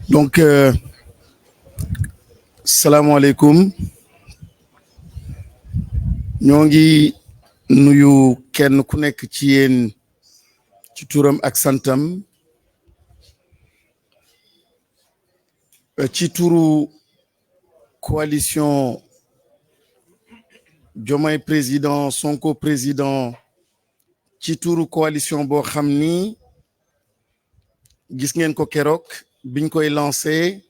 Donc, salaamaaleykum ñoo ngi nuyu kenn ku nekk ci yéen ci turam ak santam ci turu coalition Diomaye président Sonko président ci turu coalition boo xam ni gis ngeen ko keroog biñ koy lancé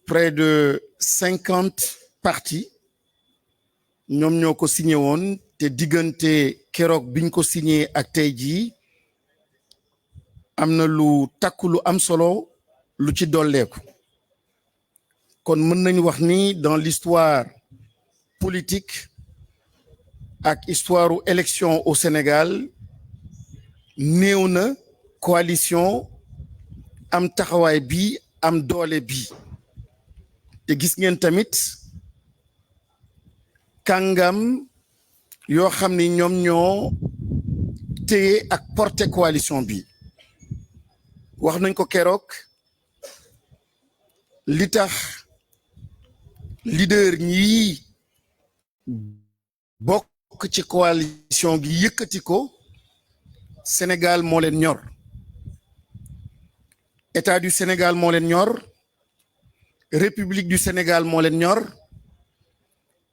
près de 50 partis ñoom ñoo ko signé woon te diggante keroog biñ ko signé ak tey jii am na lu takku lu am solo lu ci dolleeku kon mën nañu wax ni dans l'histoire politique ak histoire élection au Sénégal néew na coalition am taxawaay bi am doole bi te gis ngeen tamit kàngam yoo xam ni ñoom ñoo téye ak porté coalition bi wax nañ ko keroog li tax leader ñi bokk ci coalition gi yëkkati ko Sénégal moo leen ñor État du Sénégal moo leen ñor République du Sénégal moo leen ñor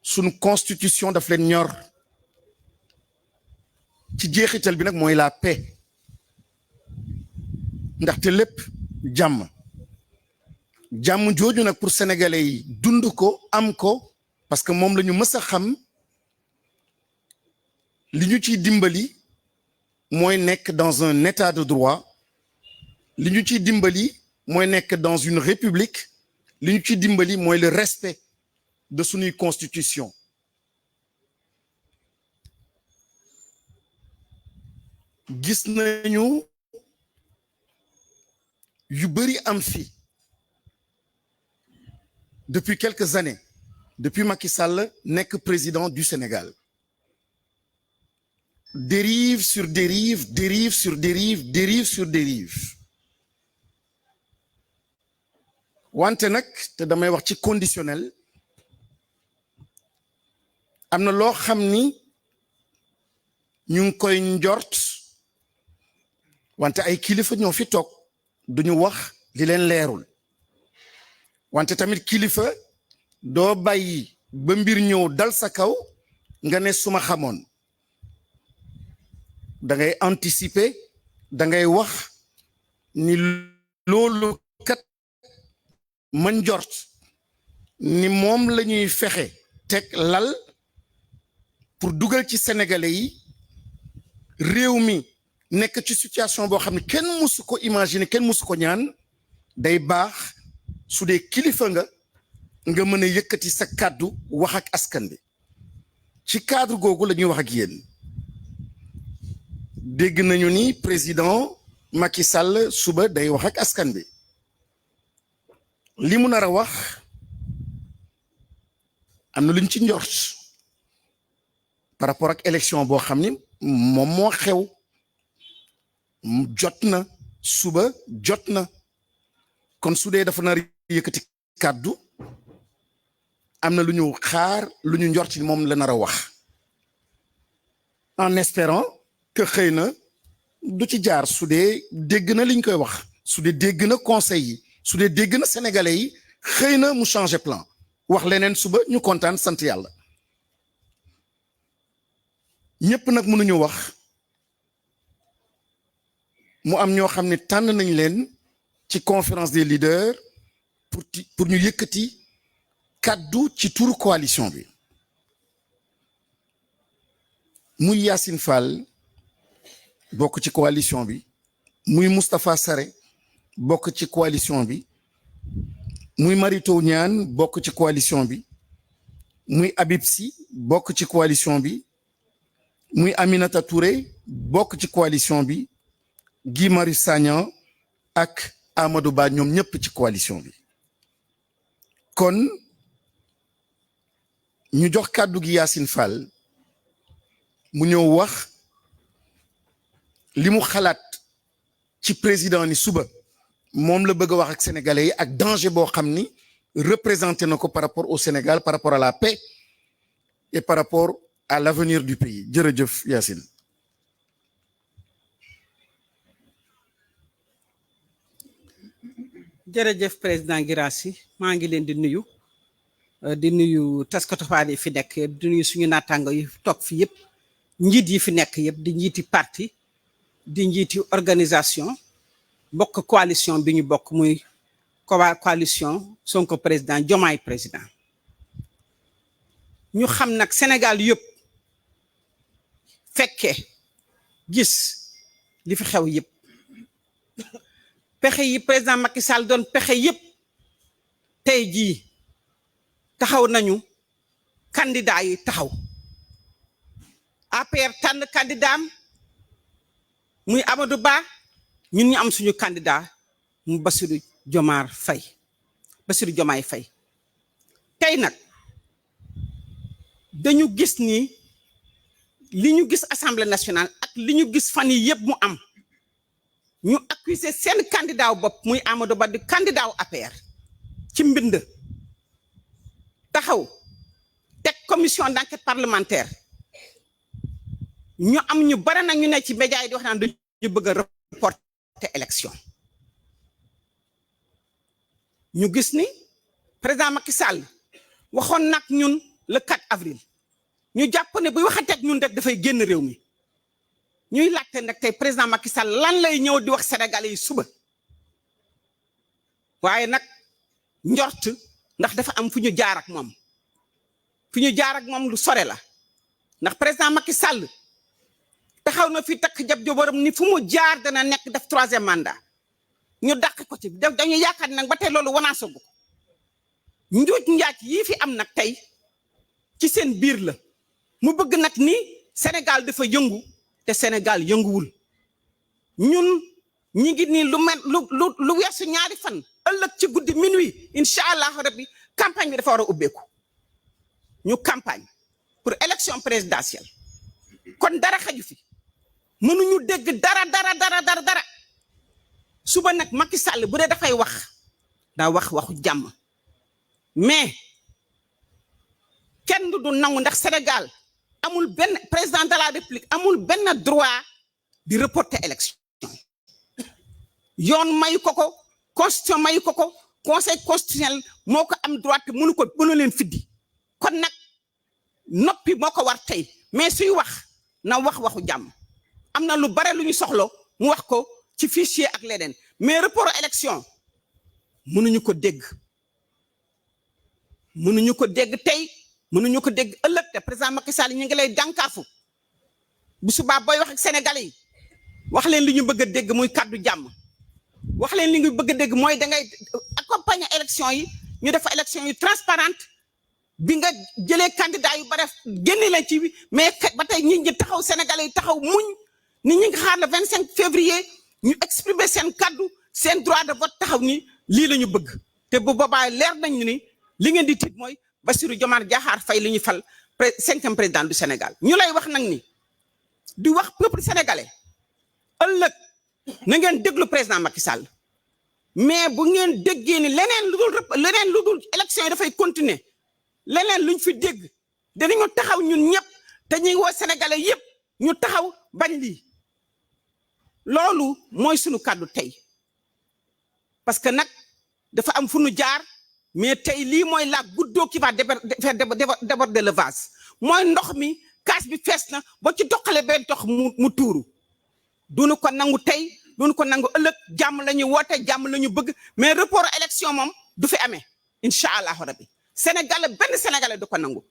sunu constitution daf leen ñor ci jeexital bi nag mooy la paix ndaxte lépp jàmm jooju nag pour sénégalais yi dund ko am ko parce que moom la ñu mës a xam li ñu ciy dimbali mooy nekk dans un état de droit li ñu ciy dimbali mooy nekk dans une république li ñu ciy dimbali mooy le respect de suñuy constitution gis nañu yu bëri am fi depuis quelques années depuis Macky Sall nekk président du Sénégal dérive sur dérive dérive sur dérive dérive sur dérive wante nag te damay wax ci conditionnel am na loo xam ni ñu ngi koy njort wante ay kilifa ñoo fi toog duñu wax li leen leerul wante tamit kilifa doo bàyyi ba mbir ñëw dal sa kaw nga ne suma xamoon da ngay anticiper da ngay wax ni loolu kat ma njort ni moom la ñuy fexe teg lal pour dugal ci sénégalais yi réew mi nekk ci situation boo xam ne kenn musu ko imaginer kenn musu ko ñaan day baax su dee kilifa nga mën a yëkkati sa kàddu wax ak askan bi ci cadre googu la ñuy wax ak yéen dégg nañu ni président Macky Sall suba day wax ak askan bi li mu nar a wax am na luñ ci njort par rapport ak élection boo xam ni moom moo xew jot na suba jot na kon su dee dafa nar yëkkati kàddu am na lu ñu xaar lu ñu njort ni moom la nar a wax en espérant que xëy na du ci jaar su dee dégg na liñ koy wax su dee dégg na conseil yi su dee dégg na sénégalais yi xëy na mu changer plan wax leneen suba ñu kontaan sant yàlla ñëpp nag mënuñu wax mu am ñoo xam ne tànn nañ leen ci conférence des leaders pour ñu yëkkati kaddu ci turu coalition bi muy Yacine Fall bokk ci coalition bi muy Moustapha Sarré bokk ci coalition bi muy Mary Teuw Niane bokk ci coalition bi muy Habib Sy bokk ci coalition bi muy Aminata Touré bokk ci coalition bi Guy Marius Sagna ak Amadou Ba ñoom ñëpp ci coalition bi kon ñu jox kàddu gi Yacine Fall mu ñëw wax li mu xalaat ci président ni suba moom la bëgg a wax ak sénégalais yi ak danger boo xam ni représenté na ko par rapport au Sénégal par rapport à la paix et par rapport à l'avenir du pays jërëjëf Yacine. jërëjëf président Guirassy maa ngi leen di nuyu taskatu xibaar yi fi nekk di nuyu suñu naataango yi toog fi yëpp njiit yi fi nekk yëpp di njiiti parti di njiiti organisation bokk coalition bi ñu bokk muy coalition Sonko président Diomaye président ñu xam nag Sénégal yëpp fekke gis li fi xew yëpp pexe yi président Macky Sall doon pexe yëpp tey jii taxaw nañu candidat yi taxaw APR tànn candidat muy Amadou Ba ñun ñu am suñu candidat mu Bassirou Diomaye Faye tey nag dañu gis ni li ñu gis Assemblée nationale ak li ñu gis fan yi yëpp mu am ñu accuser seen candidat bopp muy Amadou Ba di candidat APR ci mbind taxaw teg commission d'enquête parlementaire ñu am ñu bari nag ñu ne ci média yi di wax naan dañu bëgg a reporter élection ñu gis ni président Macky Sall waxoon nag ñun le 4 avril ñu jàpp ne buy waxateeg ñun rek dafay génn réew mi ñuy laajte nag tey président Macky Sall lan lay ñëw di wax Sénégalais yi suba waaye nag njort ndax dafa am fu ñu jaar ak moom lu sore la ndax président Macky Sall taxaw na fi takk jab jobaram ni fu mu jaar dana nekk def 3e mandat ñu dàq ko ci dañu yaakaar nag ba tey loolu wanaasagu ko njuuj njaaj yii fi am nag tey ci seen biir la mu bëgg nag ni Sénégal dafa yëngu te Sénégal yënguwul ñun ñi ngi nii lu weesu ñaari fan ëllëg ci guddi minuit incha allah rabbi campagne bi dafa war a ubbeeku ñu campagne pour élection présidentielle kon dara xaju fi mënuñu dégg dara suba nag Macky Sall bu dee dafay wax daa waxu jàmm mais kenn du nangu ndax Sénégal amul benn président de la République amul benn droit di reporter élection yoon mayu ko constitution mayu ko conseil constitutionnel moo ko am droit te mënu leen fiddi kon nag noppi moo ko war tey mais suy wax na waxu jàmm am na lu bare lu ñu soxlo mu wax ko ci fichier ak leneen mais report élection mënuñu ko dégg tey mënuñu ko dégg ëllëg te président Macky Sall ñu ngi lay dànkaafu bu subaa booy wax ak Sénégalais yi wax leen li ñu bëgg a dégg muy kàddu jàmm wax leen li nga bëgg a dégg mooy dangay accompagner élection yi ñu def élection yu transparente bi nga jëlee candidat yu bare génne leen ci mais ba tey ñi taxaw Sénégalais yi taxaw muñ ni ñi nga xaar le 25 février ñu exprimer seen kàddu seen droit de vote taxaw ni lii la ñu bëgg te bu boobaa leer nañ ni li ngeen di tiit mooy Bassirou Diomaye Diakhar Faye li ñu fal 5e président du Sénégal ñu lay wax nag ni di wax peuple sénégalais ëllëg na ngeen déglu président Macky Sall mais bu ngeen déggee ni leneen lu dul élection yi dafay continuer leneen luñ fi dégg danañu taxaw ñun ñëpp te ñuy woo sénégalais yëpp ñu taxaw bañ lii loolu mooy sunu kàddu tey parce que nag dafa am fu nu jaar mais tey lii mooy la goutte d'eau qui va faire déborder le vase mooy ndox mi kaas bi fees na ba ci doqale benn tox mu tuuru duñu ko nangu tey duñu ko nangu ëllëg jàmm la ñu woote jàmm la ñu bëgg mais report élection moom du fi amee incha allahu rabbi Sénégal benn Sénégalais du ko nangu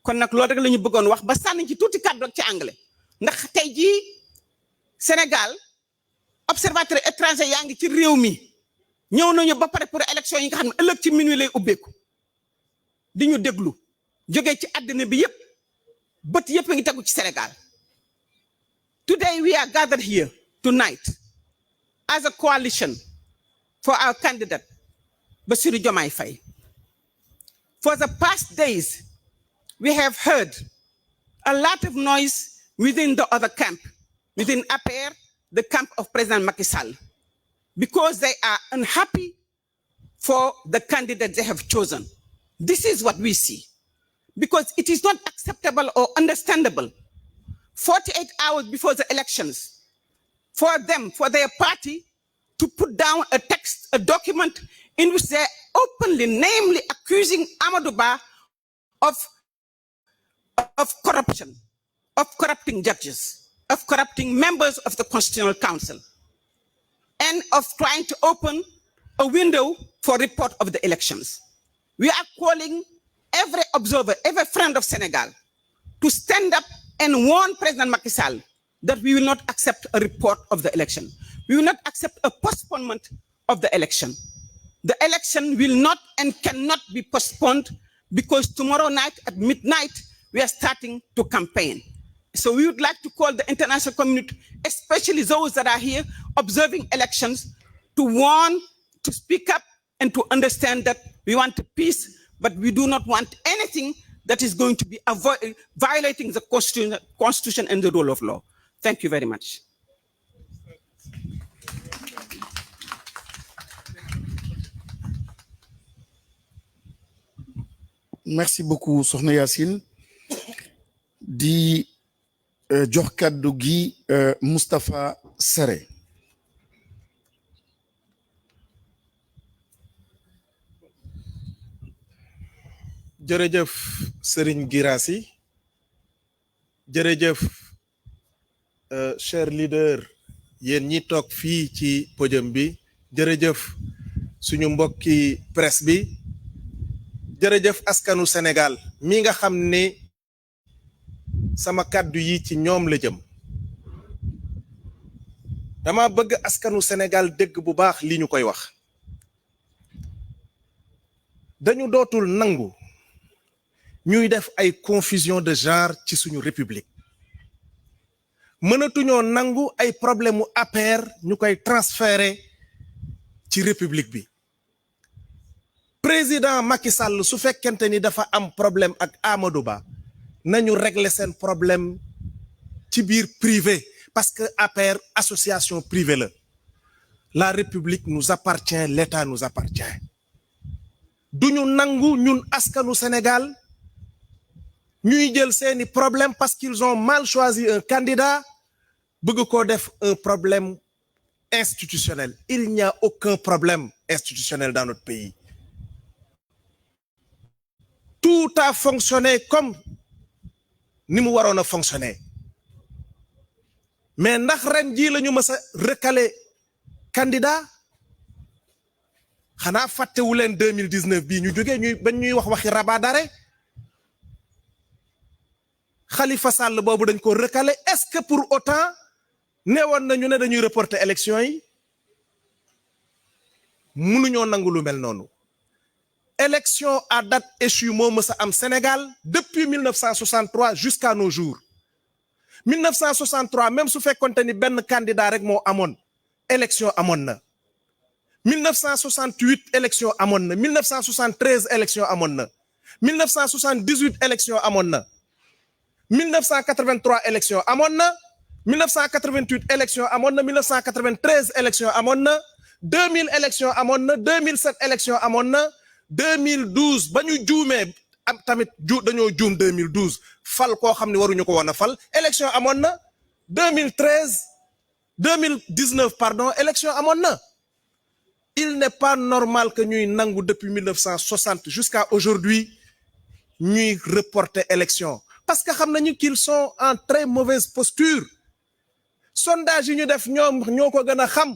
kon nag loolu rek la ñu bëggoon wax ba sànni ci tuuti kàddu ci anglais ndax tey jii Sénégal observateur étranger yaa ngi ci réew mi ñëw nañu ba pare pour élection yi nga xam ne ëllëg ci minuit lay ubbeeku di ñu déglu jógee ci àddina bi yëpp bët yëpp a ngi tegu ci Sénégal. Today we are gathered here tonight as a coalition for our candidate Bassirou Diomaye Faye. For the past days we have heard a lot of noise within the other camp, within APR, the camp of President Macky Sall, because they are unhappy for the candidate they have chosen. This is what we see. Because it is not acceptable or understandable 48 hours before the elections for them, for their party, to put down a text, a document in which they openly, namely accusing Amadou Ba of corruption, of corrupting judges, of corrupting members of the Constitutional Council, and of trying to open a window for report of the elections. We are calling every observer, every friend of Senegal to stand up and warn President Macky Sall that we will not accept a report of the election. We will not accept a postponement of the election. The election will not and cannot be postponed because tomorrow night at midnight, we are starting to campaign. So we would like to call the international community, especially those that are here observing elections, to warn, to speak up, and to understand that we want peace, but we do not want anything that is going to be violating the Constitution and the rule of law. Thank you very much. Merci beaucoup, Sokhna Yacine. Di jox kàddu gi Moustapha Sare. jërëjëf Serigne Guirassy jërëjëf cher leader yéen ñi toog fii ci podium bi jërëjëf suñu mbokki presse bi jërëjëf askanu Sénégal mi nga xam ne sama kàddu yi ci ñoom la jëm dama bëgg askanu Sénégal dégg bu baax li ñu koy wax dañu dootul nangu ñuy def ay confusion de genre ci suñu république mënatuñoo nangu ay problème mu APR ñu koy transférer ci république bi président Macky Sall su fekkente ni dafa am problème ak Amadou Ba nañu régler seen problème ci biir privé parce que APR association privée la république nous appartient, l'État nous appartient duñu nangu ñun askanu Sénégal ñuy jël seeni problème parce qu'ils ont mal choisi un candidat bëgg ko def un problème institutionnel. Il n'y a aucun problème institutionnel dans notre pays. Tout a fonctionné comme ni mu waroon a fonctionner mais ndax ren jii la ñu mës a recaler candidat xanaa fàttewu leen 2019 bii ñu jógee bañ ñuy waxi rabat d'arrêt Khalifa Sall boobu dañ ko recaler est-ce que pour autant neewoon nañu ne dañuy reporter élection yi mënuñoo nangu lu mel noonu élection à date échue moo mës a am Sénégal depuis 1963 jusqu'à nos jours 1963 même su fekkonte ni benn candidat rek moo amoon élection amoon na 1968 élection amoon na 1973 élection amoon na 1978 élection amoon na 1983 élection amoon na 1988 élection amoon na 1993 élection amoon na 2000 élection amoon na 2007 élection amoon na 2012 ba ñu juumee am tamit dañoo juum 2012 fal koo xam ne waruñu ko woon a fal élection amoon na 2019 pardon élection amoon na il n'est pas normal que ñuy nangu depuis 1960 jusqu'à aujourd'hui ñuy reporter élection parce que xam nañu qu'ils sont en très mauvaise posture sondage yi ñu def ñoom ñoo ko gën a xam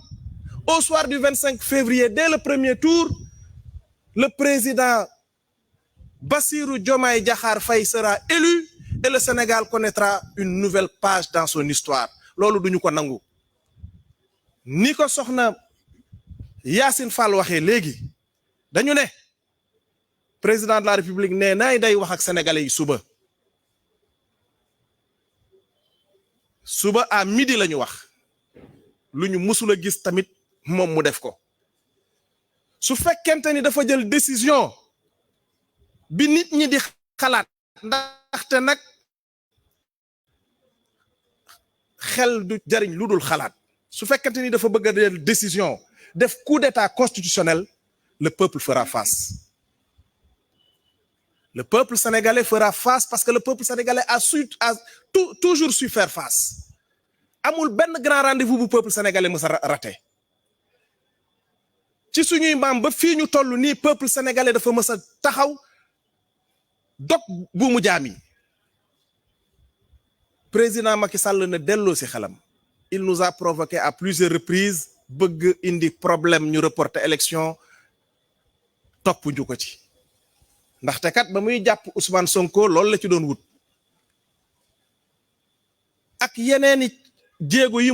au soir du 25 février dès le premier tour le président Bassirou Diomaye Diakhar Faye sera élu et le Sénégal connaîtra une nouvelle page dans son histoire loolu duñu ko nangu ni ko soxna Yacine Fall waxee léegi dañu ne président de la République nee nay day wax ak sénégalais yi suba à midi la ñu wax lu ñu musul a gis tamit moom mu def ko su fekkente ni dafa jël décision bi nit ñi di xalaat ndaxte nag xel du jariñ lu dul xalaat su fekkente ni dafa bëgg a jël décision def coup d'état constitutionnel le peuple fera face. Le peuple sénégalais fera face parce que le peuple sénégalais a toujours su faire face. Amul benn grand rendez-vous bu peuple sénégalais mës a raté ci suñuy maam ba fii ñu toll nii peuple sénégalais dafa mës a taxaw dog buumu jaam yi. Président Macky Sall ne delloo si xelam. Il nous a provoqué à plusieurs reprises bëgg indi problème ñu reporter élection topp ñu ko ci. ndaxte kat ba muy jàpp Ousmane Sonko loolu la ci doon wut ak yeneeni jéego yu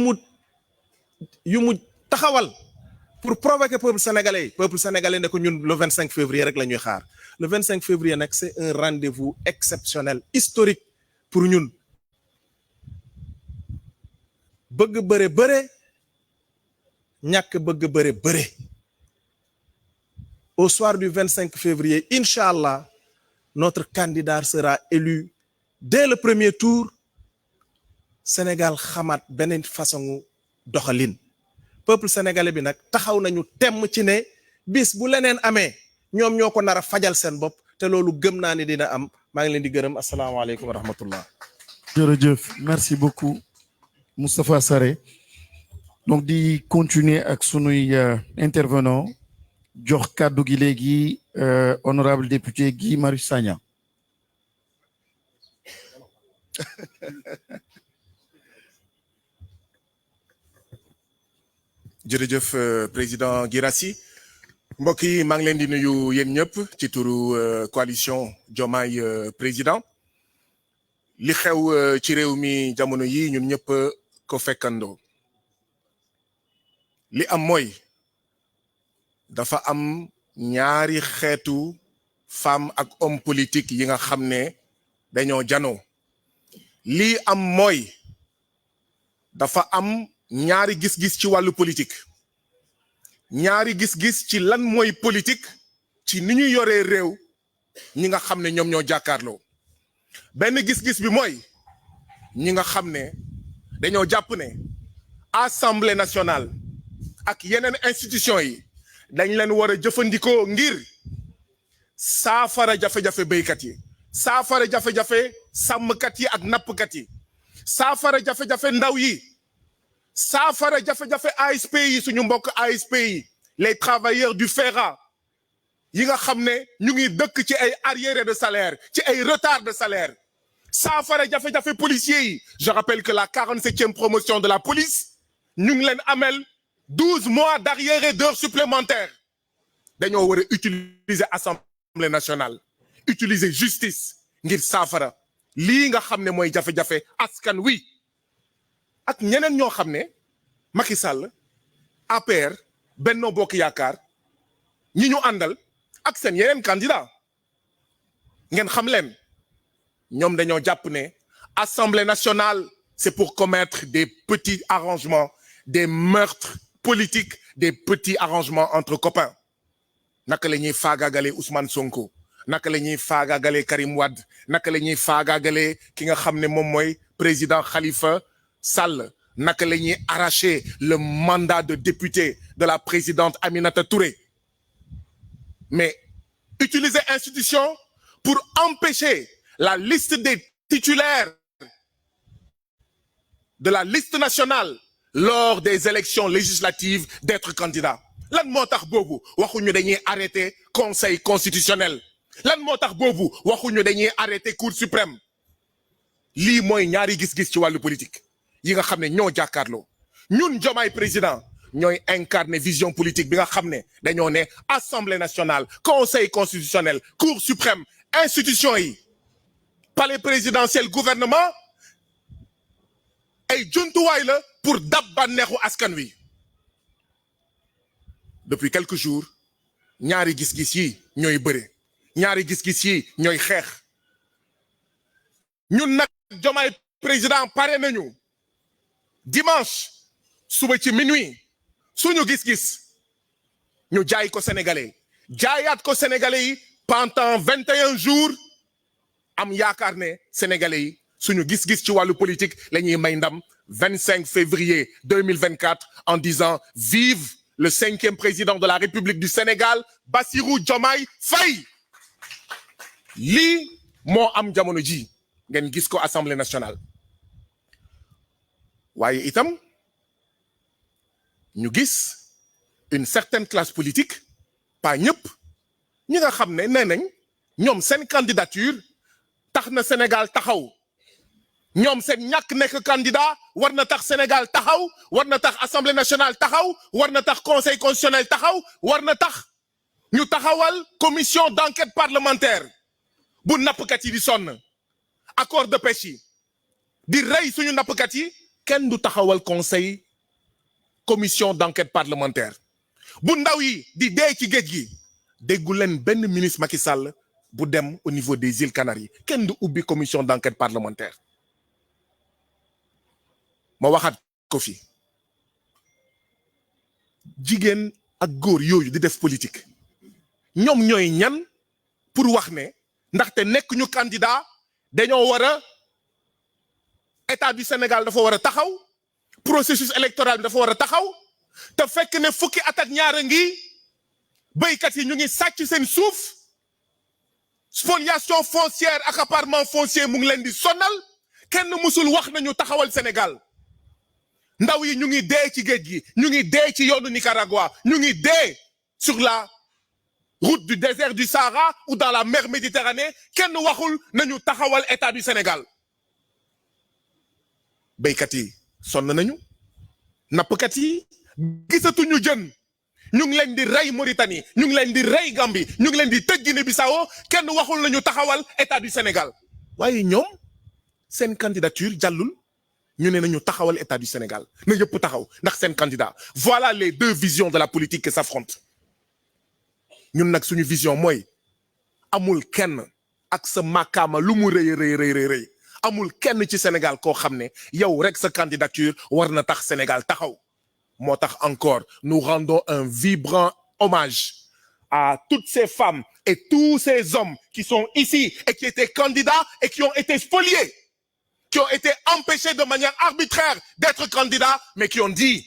mu taxawal pour provoquer peuple sénégalais ne ko ñun le 25 février rek la ñuy xaar le 25 février nag c'est un rendez-vous exceptionnel historique pour ñun bëgg bëre ñàkk bëgg bëre au soir du 25 février, Inch'Allah, notre candidat sera élu dès le premier tour. Sénégal xamaat beneen façon doxalin peuple sénégalais bi nag taxaw nañu temm ci ne bis bu leneen amee ñoom ñoo ko nar a fajal seen bopp te loolu gëm naa ni dina am maa ngi leen di gërëm asalaamaaleykum wa rahmatullah. jërëjëf merci beaucoup Moustapha Sarré donc di continuer ak sunuy intervenant jox kàddu gi léegi honorable député Guy Marius Sagna. jërëjëf président Guirassy mbokk yi maa ngi leen di nuyu yéen ñëpp ci turu coalition Diomaye président li xew ci réew mi jamono yi ñun ñëpp ko fekkandoo li am mooy dafa am ñaari xeetu femme ak homme politique yi nga xam ne dañoo janoo lii am mooy dafa am ñaari gis-gis ci wàllu politique ñaari gis-gis ci lan mooy politique ci ni ñu yoree réew ñi nga xam ne ñoom ñoo jàkkaarloo benn gis-gis bi mooy ñi nga xam ne dañoo jàpp ne assemblée nationale ak yeneen institution yi dañ leen war a jëfandikoo ngir saafara jafe-jafe béykat yi saafara jafe-jafe sàmmkat yi ak nappkat yi saafara jafe-jafe ndaw yi saafara jafe-jafe ASP yi suñu mbokk ASP yi les travailleurs du FERA yi nga xam ne ñu ngi dëkk ci ay arriérés de salaire ci ay retard de salaire saafara jafe-jafe policiers yi je rappelle que la 47e promotion de la police ñu ngi leen amel 12 mois d'arriérés d'heures supplémentaires dañoo war a utiliser assemblée nationale utiliser justice ngir saafara lii nga xam ne mooy jafe-jafe askan wi ak ñeneen ñoo xam ne Macky Sall APR Benno Bokk Yaakaar ñi ñu àndal ak seen yeneen candidat ngeen xam leen ñoom dañoo jàpp ne assemblée nationale c'est pour commettre des petits arrangements des meurtres politiques des petits arrangements entre copains naka la ñuy faagaagalee Ousmane Sonko naka la ñuy faagaagalee Karim Wade naka la ñuy faagaagalee ki nga xam ne moom mooy président Khalifa Sall naka la ñuy arracher le mandat de député de la présidente Aminata Touré mais utiliser institution pour empêcher la liste des titulaires de la liste nationale lors des élections législatives d'être candidat lan moo tax boobu waxuñu dañuy arrêter conseil constitutionnel lan moo tax boobu waxuñu dañuy arrêter cour suprême lii mooy ñaari gis-gis ci wàllu politique yi nga xam ne ñoo jàkkaarloo ñun Diomaye président ñooy incarner vision politique bi nga xam ne dañoo ne assemblée nationale conseil constitutionnel cour suprême institution yi palais présidentiel gouvernement ay jumtuwaay la pour dab bànneexu askan wi depuis quelques jours ñaari gis-gis yi ñooy bëre ñaari gis-gis yi ñooy xeex ñun nag Diomaye président pare nañu dimanche suba ci minuit suñu gis-gis ñu jaay ko sénégalais jaayaat ko sénégalais yi pendant 21 jours am yaakaar ne sénégalais yi suñu gis-gis ci wàllu politique la ñuy may ndam 25 février 2024 en disant vive le 5e président de la République du Sénégal Bassirou Diomaye Faye. lii moo am jamono ji ngeen gis ko Assemblée nationale waaye itam ñu gis une certaine classe politique pas ñëpp ñi nga xam ne nee nañ ñoom seen candidature tax na Sénégal taxaw ñoom seen ñàkk nekk candidat war na tax Sénégal taxaw war na tax Assemblée nationale taxaw war na tax Conseil constitutionnel taxaw war na tax ñu taxawal commission d'enquête parlementaire bu nappkat yi di sonn accord de pêche yi di rey suñu nappkat yi kenn du taxawal conseil commission d'enquête parlementaire bu ndaw yi di dee ci géej gi déggu leen benn ministre Macky Sall bu dem au niveau des îles Canaries kenn du ubbi commission d'enquête parlementaire ma waxaat ko fi jigéen ak góor yooyu di def politique ñoom ñooy ñan pour wax ne ndaxte nekk ñu candidat dañoo war a état du Sénégal dafa war a taxaw processus électoral bi dafa war a taxaw te fekk ne fukki at ak ñaar a ngi béykat yi ñu ngi sàcc seen suuf spoliation foncière accaparement foncier mu ngi leen di sonal kenn musul wax nañu taxawal Sénégal ndaw yi ñu ngi dee ci géej gi ñu ngi dee ci yoonu Nicaragua ñu ngi dee sur la route du désert du Sahara ou dans la mer Méditerranée kenn waxul nañu taxawal état du Sénégal béykat yi sonn nañu nappkat yi gisatuñu jën ñu ngi leen di rey Mauritanie ñu ngi leen di rey Gambie ñu ngi leen di tëj Guinée-Bissau kenn waxul nañu taxawal état du Sénégal waaye ñoom seen candidature jàllul ñu ne nañu taxawal état du Sénégal na yëpp taxaw ndax seen candidat voilà les deux visions de la politique qui s'affrontent ñun nag suñu vision mooy amul kenn ak sa makaama lu mu rëy amul kenn ci Sénégal koo xam ne yow rek sa candidature war na tax Sénégal taxaw moo tax encore nous rendons un vibrant hommage à toutes ces femmes et tous ces hommes qui sont ici et qui étaient candidats et qui ont été spoliés qui ont été empêchés de manière arbitraire d'être candidats mais qui ont dit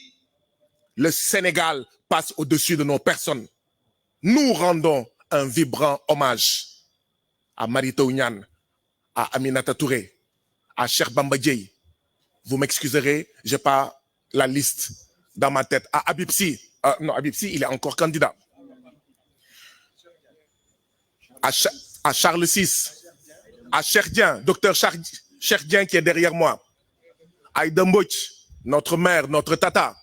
le Sénégal passe au-dessus de nos personnes. Nous rendons un vibrant hommage à Mary Teuw Niane, à Aminata Touré, à Cheikh Bamba Dièye. Vous m'excuserez, j'ai pas la liste dans ma tête. À Habib Sy. Non, Habib Sy, il est encore candidat. À Charles VI. À Cheikh Dieng, docteur Cheikh Dieng qui est derrière moi. À Aïda Mbodj, notre mère, notre tata.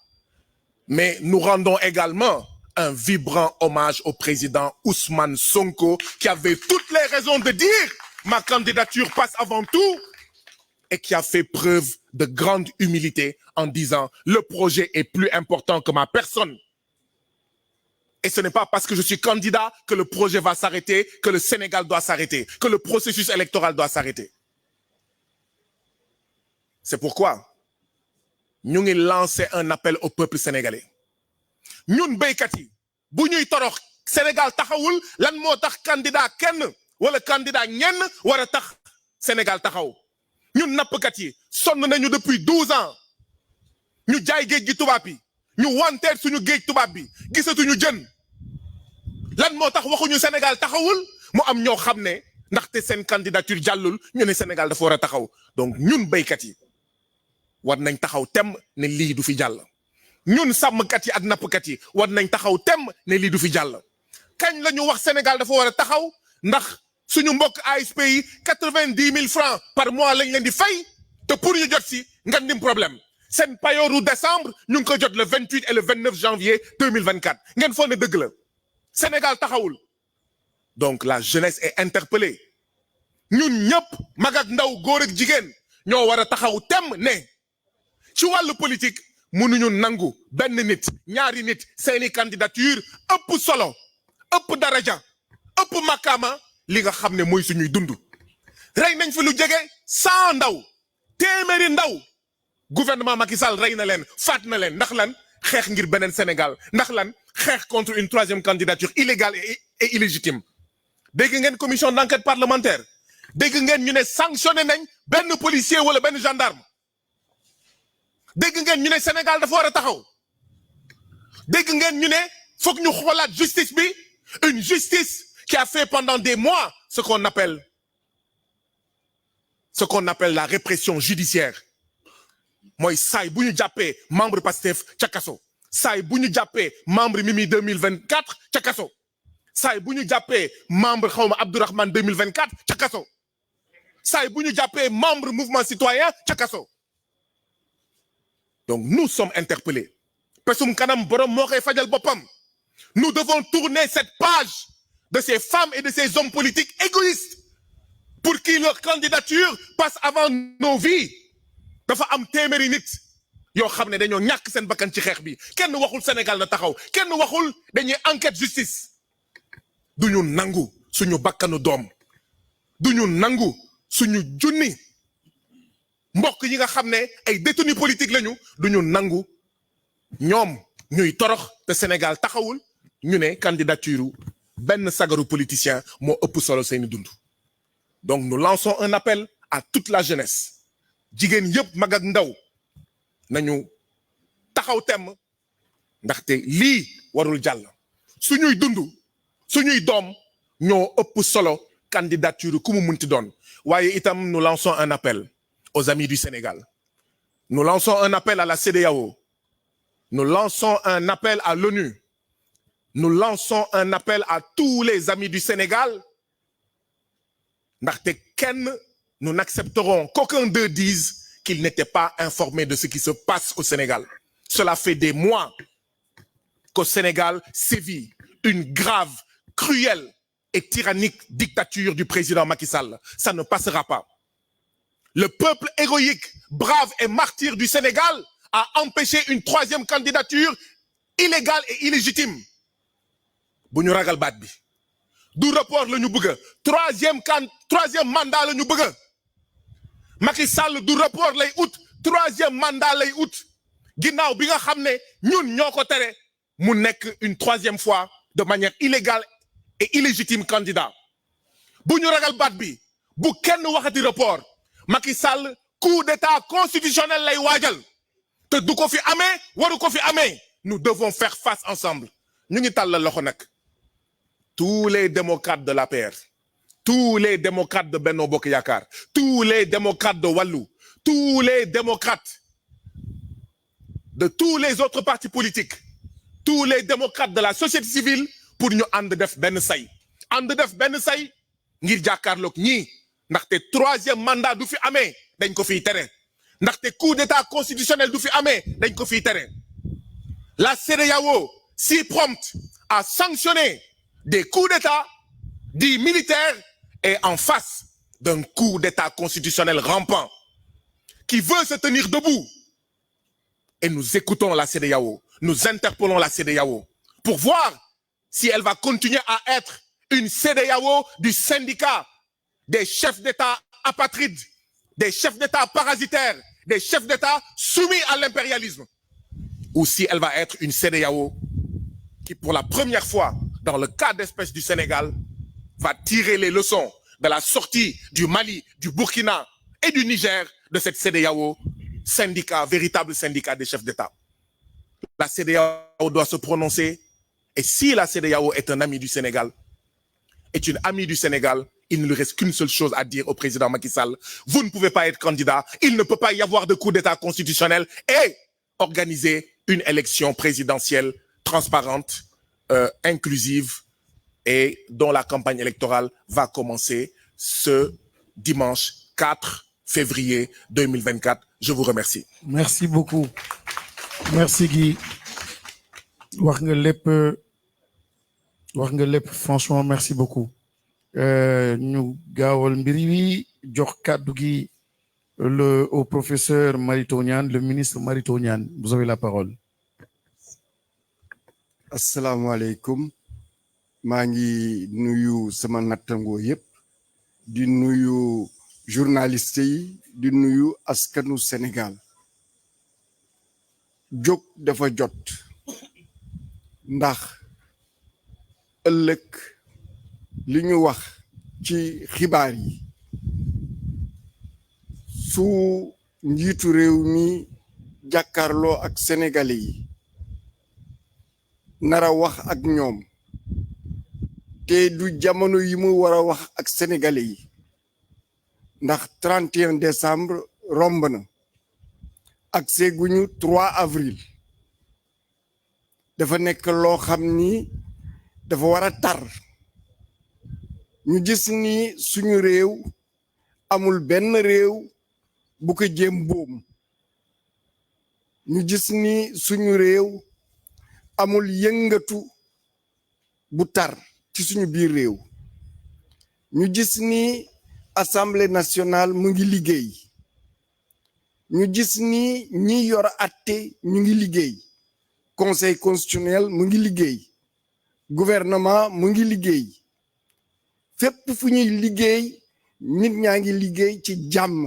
Mais nous rendons également un vibrant hommage au président Ousmane Sonko qui avait toutes les raisons de dire ma candidature passe avant tout et qui a fait preuve de grande humilité en disant le projet est plus important que ma personne. Et ce n'est pas parce que je suis candidat que le projet va s'arrêter, que le Sénégal doit s'arrêter, que le processus électoral doit s'arrêter. C'est pourquoi ñu ngi lancé un appel au peuple sénégalais. ñun béykat yi bu ñuy torox Sénégal taxawul lan moo tax candidat kenn wala candidat ñenn war a tax Sénégal taxaw ñun nappkat yi sonn nañu depuis 12 ans ñu jaay géej gi tubaab yi ñu wanteer suñu géej tubaab bi gisatuñu jën lan moo tax waxuñu Sénégal taxawul mu am ñoo xam ne ndaxte seen candidature jàllul ñu ne Sénégal dafa war a taxaw donc ñun béykat yi war nañ taxaw tem ne lii du fi jàll. ñun sàmmkat yi ak nappkat yi war nañ taxaw tem ne lii du fi jàll kañ la ñu wax Sénégal dafa war a taxaw ndax suñu mbokk ASP yi 90 000 francs par mois lañ leen di fay te pour ñu jot si nga dim problème seen payooru décembre ñu ngi ko jot le 28 et le 29 janvier 2024 ngeen foog ne dëgg la Sénégal taxawul donc la jeunesse est interpellée ñun ñëpp mag ak ndaw góor ak jigéen ñoo war a taxaw tem ne ci wàllu politique mënuñu nangu benn nit ñaari nit seeni candidature ëpp solo ëpp daraja ëpp makama li nga xam ne mooy suñuy dund rey nañ fi lu jege 100 ndaw téeméeri ndaw gouvernement Macky Sall rey na leen faat na leen ndax lan xeex ngir beneen Sénégal ndax lan xeex contre une troisième candidature illégale et illégitime dégg ngeen commission d'enquête parlementaire dégg ngeen ñu ne sanctionné nañ benn policier wala benn gendarme dégg ngeen ñu ne Sénégal dafa war a taxaw dégg ngeen ñu ne foog ñu xoolaat justice bi une justice qui a fait pendant des mois ce qu'on appelle la répression judiciaire mooy saay bu ñu jàppee membre Pastef ca kaso saay bu ñu jàppee membre Mimi 2024 ca kaso saay bu ñu jàppee membre xawma Abdourahmane 2024 ca kaso saay bu ñu jàppee membre mouvement citoyen ca kaso donc nous sommes interpellés pesum kanam borom moo koy fajal boppam nous devons tourner cette page de ces femmes et de ces hommes politiques égoïstes pour qui leur candidature passe avant nos vies dafa am téeméeri nit yoo xam ne dañoo ñàkk seen bakkan ci xeex bi kenn waxul Sénégal na taxaw kenn waxul dañuy enquête justice duñu nangu suñu bakkanu doom duñu nangu suñu junni mbokk yi nga xam ne ay détenus politiques lañu duñu nangu ñoom ñuy torox te Sénégal taxawul ñu ne candidature benn sagaru politicien moo ëpp solo seeni dund donc nous lançons un appel à toute la jeunesse jigéen yëpp mag ak ndaw nañu taxaw temm ndaxte lii warul jàll suñuy dund suñuy doom ñoo ëpp solo candidature ku mu munti doon waaye itam nous lançons un appel aux amis du Sénégal nous lançons un appel à la CEDEAO nous lançons un appel à l'ONU nous lançons un appel à tous les amis du Sénégal ndaxte kenn nous n'accepterons qu'aucun d'eux dise qu'il n'était pas informé de ce qui se passe au Sénégal. Cela fait des mois qu'au Sénégal sévit une grave, cruelle et tyrannique dictature du président Macky Sall. Ça ne passera pas. Le peuple héroïque, brave et martyr du Sénégal a empêché une troisième candidature illégale et illégitime. Bu ñu ragal baat bi. Du report la ñu bëgg. Troisième mandat la ñu bëgg. Macky Sall du report lay ut troisième mandat lay ut ginnaaw bi nga xam ne ñun ñoo ko tere mu nekk une troisième fois de manière illégale et illégitime candidat bu ñu ragal baat bi bu kenn waxati report Macky Sall coup d'état constitutionnel lay waajal te du ko fi amee waru ko fi amee nous devons faire face ensemble ñu ngi tàllal loxo nag tous les démocrates de l'APR tous les démocrates de Benno Bokk Yaakaar tous les démocrates de Wallu tous les démocrates de tous les autres partis politiques tous les démocrates de la société civile pour ñu ànd def benn say ngir jàkkaarloog ñii ndaxte troisième mandat du fi amee dañ ko fiy tere ndaxte coup d'état constitutionnel du fi amee dañ ko fiy tere la CEDEAO si prompte à sanctionner des coups d'état dits militaires est en face d'un coup d'état constitutionnel rampant qui veut se tenir debout. Et nous écoutons la CEDEAO, nous interpellons la CEDEAO pour voir si elle va continuer à être une CEDEAO du syndicat des chefs d'État apatrides, des chefs d'État parasitaires, des chefs d'État soumis à l'impérialisme, ou si elle va être une CEDEAO qui, pour la première fois dans le cas d'espèce du Sénégal, va tirer les leçons de la sortie du Mali, du Burkina et du Niger de cette CEDEAO, syndicat, véritable syndicat des chefs d'État. La CEDEAO doit se prononcer et si la CEDEAO est un ami du Sénégal, est une amie du Sénégal, il ne lui reste qu'une seule chose à dire au président Macky Sall. Vous ne pouvez pas être candidat, il ne peut pas y avoir de coup d'État constitutionnel et organiser une élection présidentielle transparente, inclusive et dont la campagne électorale va commencer ce dimanche 4 février 2024. Je vous remercie. Merci beaucoup. Merci Guy. Wax nga lépp franchement merci beaucoup. Ñu gaawal mbir yi jox kàddu gi au professeur Mary Teuw Niane, le ministre Mary Teuw Niane. Vous avez la parole. Asalaamaaleykum. Maa ngi nuyu sama nattango yëpp di nuyu journaliste yi di nuyu askanu Sénégal jóg dafa jot ndax ëllëg li ñu wax ci xibaar yi su njiitu réew mi jàkkaarloo ak sénégalais yi nara wax ak ñoom te du jamono yi mu war a wax ak sénégalais yi ndax 31 décembre romb na ak seguñu 3 avril dafa nekk loo xam ni dafa war a tar ñu gis ni suñu réew amul benn réew bu ko jéem boom ñu gis ni suñu réew amul yëngatu bu tar ci suñu biir réew ñu gis ni assemblée nationale mu ngi liggéey ñu gis ni ñi yor atte ñu ngi liggéey conseil constitutionnel mu ngi liggéey gouvernement mu ngi liggéey fépp fu ñuy liggéey nit ñaa ngi liggéey ci jàmm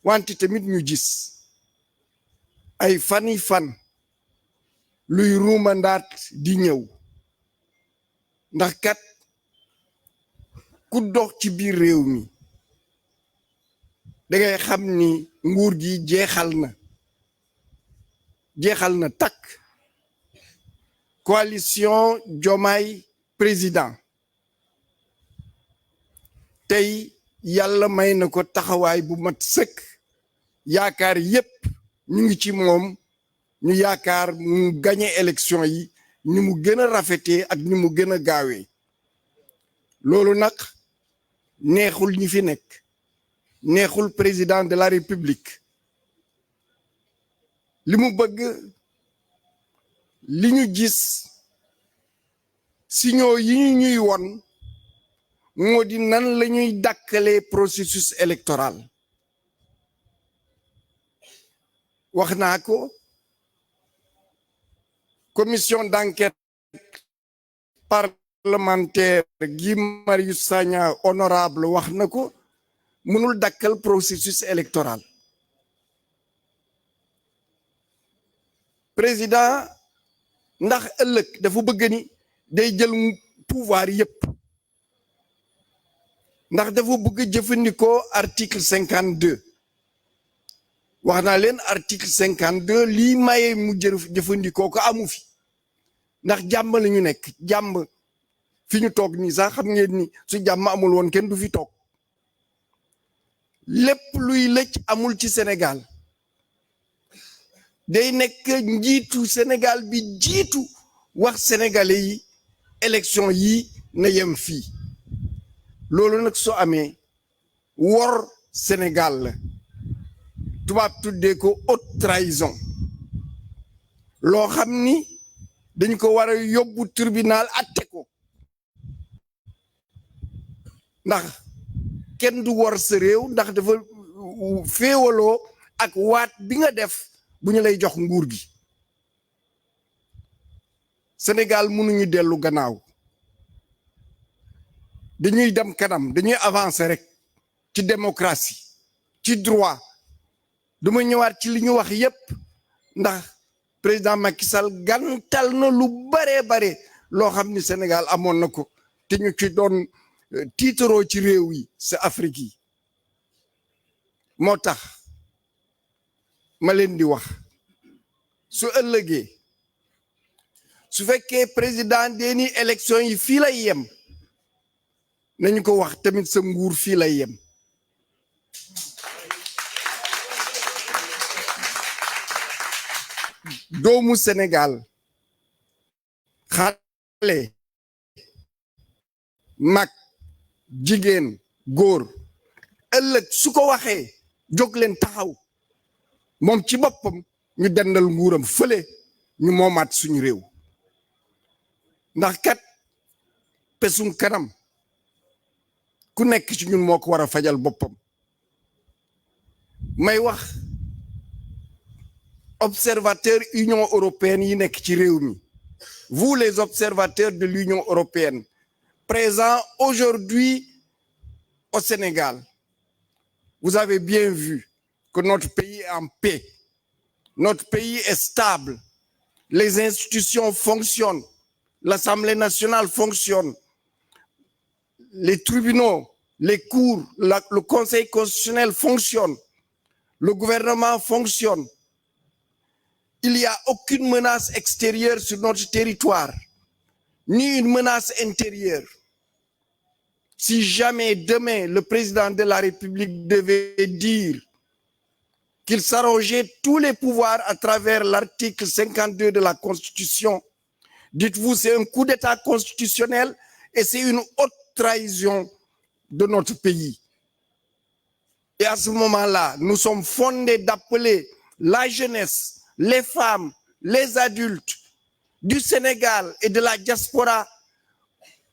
wante tamit ñu gis ay fani fan luy ruumandaat di ñëw ndax kat ku dox ci biir réew mi dangay xam ni nguur gi jeexal na takk coalition Diomaye président tey yàlla may na ko taxawaay bu mat sëkk yaakaar yépp ñu ngi ci moom ñu yaakaar mu gagné élection yi ni mu gën a rafetee ak ni mu gën a gaawee loolu nag neexul ñi fi nekk neexul président de la république li mu bëgg li ñu gis signaux yi ñuy won moo di nan la ñuy dàkkalee processus électoral wax naa ko commission d'enquête parlementaire Guy Marius Sagna honorable wax na ko mënul dakkal processus électoral président ndax ëllëg dafa bëgg ni day jël pouvoir yépp ndax dafa bëgg jëfandikoo article 52 wax naa leen article 52 lii maye mu jëfandikoo ko amu fi ndax jàmm la ñu nekk jàmm fi ñu toog nii sax xam ngeen ni su jàmm amul woon kenn du fi toog lépp luy lëcc amul ci Sénégal day nekk njiitu Sénégal bi jiitu wax sénégalais yi élection yi na yem fii loolu nag soo amee wor Sénégal la tubaab tuddee ko haute trahison loo xam ni dañ ko war a yóbbu tribunal atte ko ndax kenn du wor sa réew ndax dafa féewaloo ak waat bi nga def bu ñu lay jox nguur gi Sénégal mënuñu dellu gannaaw dañuy dem kanam dañuy avancer rek ci démocratie ci droit duma ñëwaat ci li ñu wax yépp ndax président Macky Sall gàntal na lu bare loo xam ni Sénégal amoon na ko te ñu ci doon tiitaroo ci réew yi sa Afrique yi moo tax ma leen di wax su ëllëgee su fekkee président deeni élection yi fii lay yem nañu ko wax tamit sa nguur fii lay yem doomu Sénégal xale mag jigéen góor ëllëg su ko waxee jóg leen taxaw moom ci boppam ñu dendal nguuram fële ñu moomaat suñu réew ndax kat pesum kanam ku nekk ci ñun moo ko war a fajal boppam may wax observateurs Union européenne yi nekk ci réew mi vous les observateurs de l'Union européenne présents aujourd'hui au Sénégal vous avez bien vu que notre pays est en paix notre pays est stable les institutions fonctionnent l'Assemblée nationale fonctionne les tribunaux les cours, le Conseil constitutionnel fonctionne, le gouvernement fonctionne. Il n'y a aucune menace extérieure sur notre territoire, ni une menace intérieure. Si jamais demain le président de la République devait dire qu'il s'arrogeait tous les pouvoirs à travers l'article 52 de la Constitution, dites-vous, c'est un coup d'État constitutionnel et c'est une haute trahison de notre pays. Et à ce moment-là, nous sommes fondés d'appeler la jeunesse, les femmes, les adultes du Sénégal et de la diaspora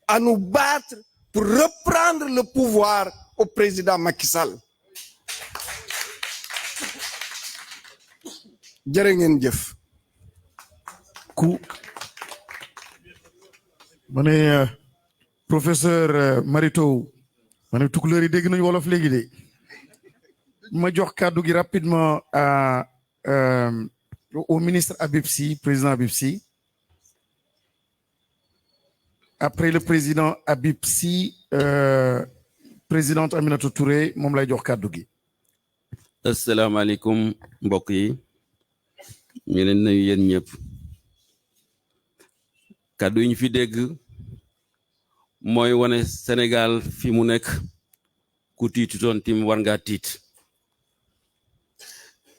à nous battre pour reprendre le pouvoir au président Macky Sall. Jërë ngeen jëf. Professeur Marito mané tukuleur yi dégg nañu wolof légui dé ma jox kàddu gi rapidement au ministre Habib Sy, président Habib Sy. Après le président Habib Sy, présidente Aminata Touré mom lay jox kàddu gi. Assalamu alaikum mbokk yi ñu leen nuyu yéen ñëpp kàddu yi ñu fi dégg mooy wane Sénégal fi mu nekk ku tiitutoon tim war ngaa tiit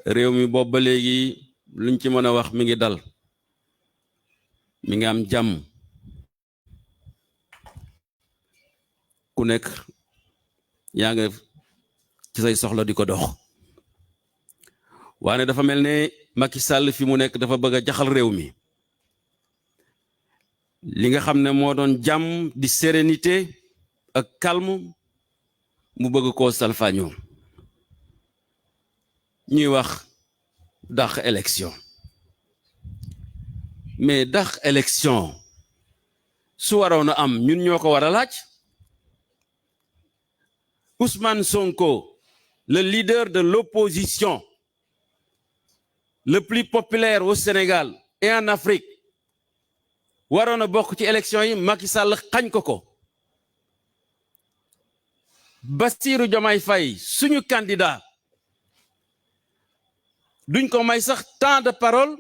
réew mi boobu ba léegi luñ ci mën a wax mi ngi dal mi ngi am jàmm ku nekk yaa nga ci say soxla di ko dox waane dafa mel ne Macky Sall fi mu nekk dafa bëgg a jaxal réew mi li nga xam ne moo doon jàmm di sérénité ak calme mu bëgg koo salfaañoo ñuy wax dàq élection mais dàq élection su waroon a am ñun ñoo ko war a laaj Ousmane Sonko, le leader de l'opposition le plus populaire au Sénégal et en Afrique, waroon a bokk ci élection yi Macky Sall xañ ko ko. Bassirou Diomaye Faye suñu candidat duñ ko may sax temps de parole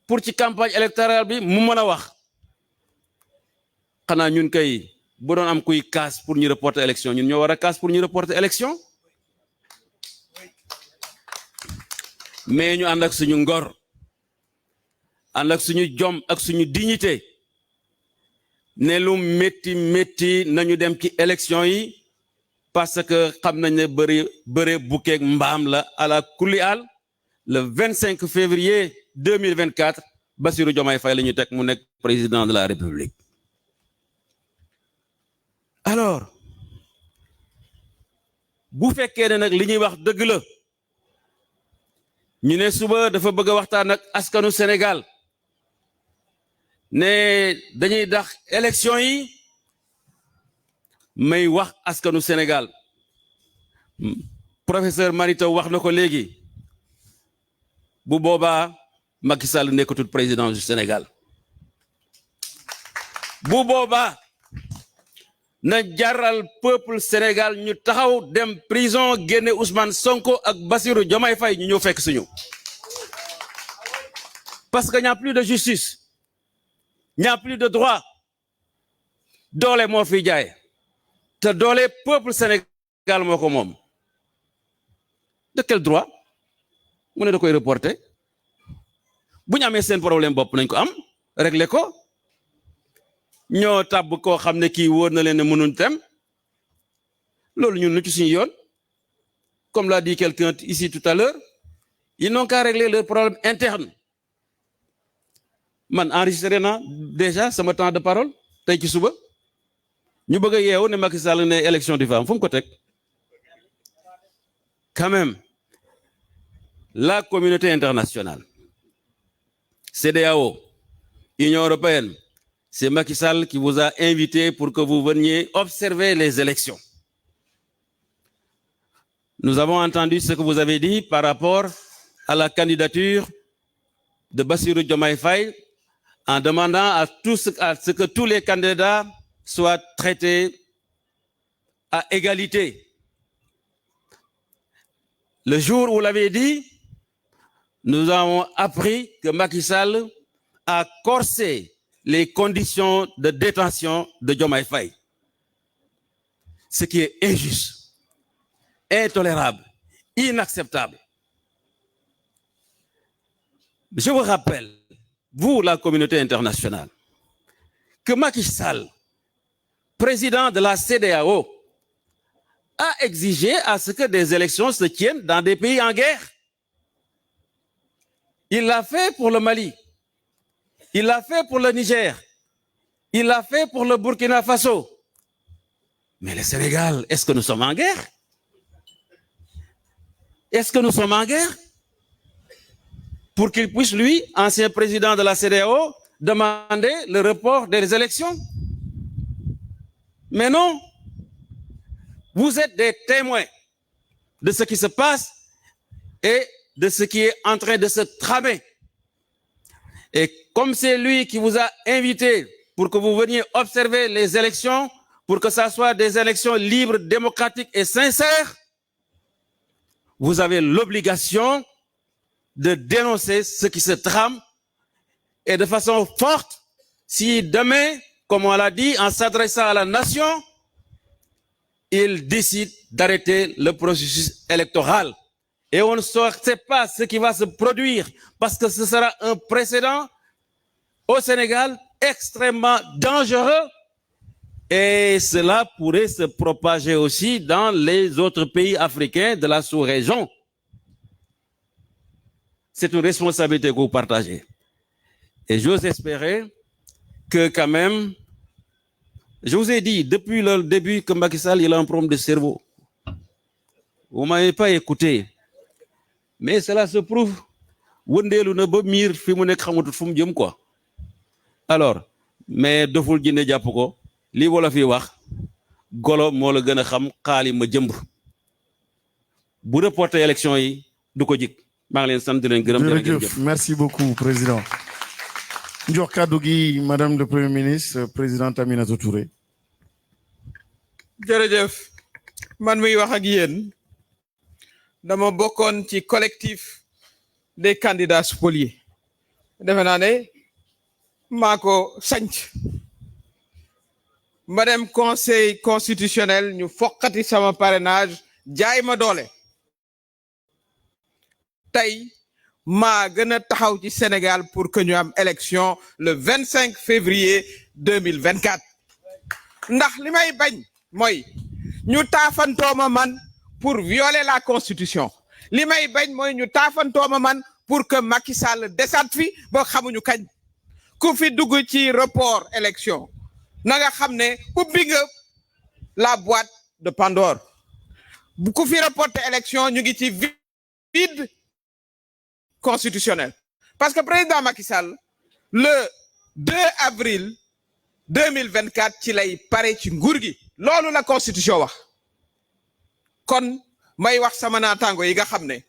pour ci campagne électorale bi mu mën a wax xanaa ñun kay bu doon am kuy kaas pour ñu reporter élection ñun ñoo war a kaas pour ñu reporter élection mais ñu ànd ak suñu ngor ànd ak suñu jom ak suñu dignité ne lu métti nañu dem ci élection yi parce que xam nañ ne bëre bukkeeg mbaam la ala kulli al le 25 février 2024 Bassirou Diomaye Faye la ñu teg mu nekk président de la République. Alors bu fekkee ne nag li ñuy wax dëgg la ñu ne suba dafa bëgg a waxtaan ak askanu Sénégal ne dañuy dax élection yi may wax askanu Sénégal professeur Marito wax na ko léegi bu boobaa Macky Sall nekkatul président du Sénégal bu boobaa na jaral peuple Sénégal ñu taxaw dem prison génne Ousmane Sonko ak Bassirou Diomaye Faye ñu ñëw fekk suñu parce que n'y a plus de justice, n'y a plus de droit. Doole moo fi jaay te doole peuple Sénégal moo ko moom. De quel droit mu ne da koy reporter bu ñu amee seen problème bopp nañ ko am régler ko ñoo tàbb koo xam ne kii wóor na leen ne mënuñ tem loolu ñun lu ci suñu yoon comme l'a dit quelqu'un ici tout à l'heure ils n'ont qu'à régler leurs problèmes internes. Man enregistré na déjà sama temps de parole tey ci suba ñu bëgg a yeewu ne Macky Sall ne élection di fa am fu mu ko teg quand même la communauté internationale CEDEAO Union européenne c'est Macky Sall qui vous a invité pour que vous veniez observer les élections. Nous avons entendu ce que vous avez dit par rapport à la candidature de Bassirou Diomaye Faye en demandant à ce que tous les candidats soient traités à égalité. Le jour où vous l'avez dit, nous avons appris que Macky Sall a corsé les conditions de détention de Diomaye Faye. Ce qui est injuste, intolérable, inacceptable. Je vous rappelle, vous, la communauté internationale, que Macky Sall, président de la CEDEAO, a exigé à ce que des élections se tiennent dans des pays en guerre. Il l'a fait pour le Mali, il l'a fait pour le Niger, il l'a fait pour le Burkina Faso. Mais le Sénégal, est-ce que nous sommes en guerre? Est-ce que nous sommes en guerre? Pour qu'il puisse, lui, ancien président de la CEDEAO, demander le report des élections? Mais non, vous êtes des témoins de ce qui se passe et de ce qui est en train de se tramer. Et comme c'est lui qui vous a invité pour que vous veniez observer les élections, pour que ça soit des élections libres, démocratiques et sincères, vous avez l'obligation de dénoncer ce qui se trame et de façon forte, si demain, comme on l'a dit, en s'adressant à la nation, il décide d'arrêter le processus électoral. Et on ne sait pas ce qui va se produire parce que ce sera un précédent au Sénégal extrêmement dangereux et cela pourrait se propager aussi dans les autres pays africains de la sous-région. C'est une responsabilité que vous partagez. Et j'ose espérer que quand même, je vous ai dit depuis le début que Macky Sall il a un problème de cerveau. Vous ne m'avez pas écouté. Mais cela se prouve. Alors, mais doful jinne jàpp ko li wala fi wax golo moo la gën a xam xaali ma jëmb bu reporter élection yi du ko jik maa ngi leen sant di leen gërëm jërëjëf merci beaucoup président jox kàddu gi madame le premier ministre présidente Aminata Touré. jërëjëf man muy wax ak yéen dama bokkoon ci collectif des candidats spoliés defe naa ne maa ko sanc ma dem conseil constitutionnel ñu foqati sama parrainage jaay ma doole tey maa gën a taxaw ci Sénégal pour que ñu am élection le 25 février 2024 ndax li may bañ mooy ñu taafantooma man pour violer la constitution li may bañ mooy ñu taafantooma man pour que Macky Sall desaat fi ba xamuñu kañ ku fi dugg ci report élection na nga xam ne ubbi nga la boîte de Pandore bu ku fi reporter élection ñu ngi ci vide constitutionnel parce que président Macky Sall le 2 avril 2024 ci lay pare ci nguur gi loolu la constitution wax kon may wax sama naataango yi nga xam ne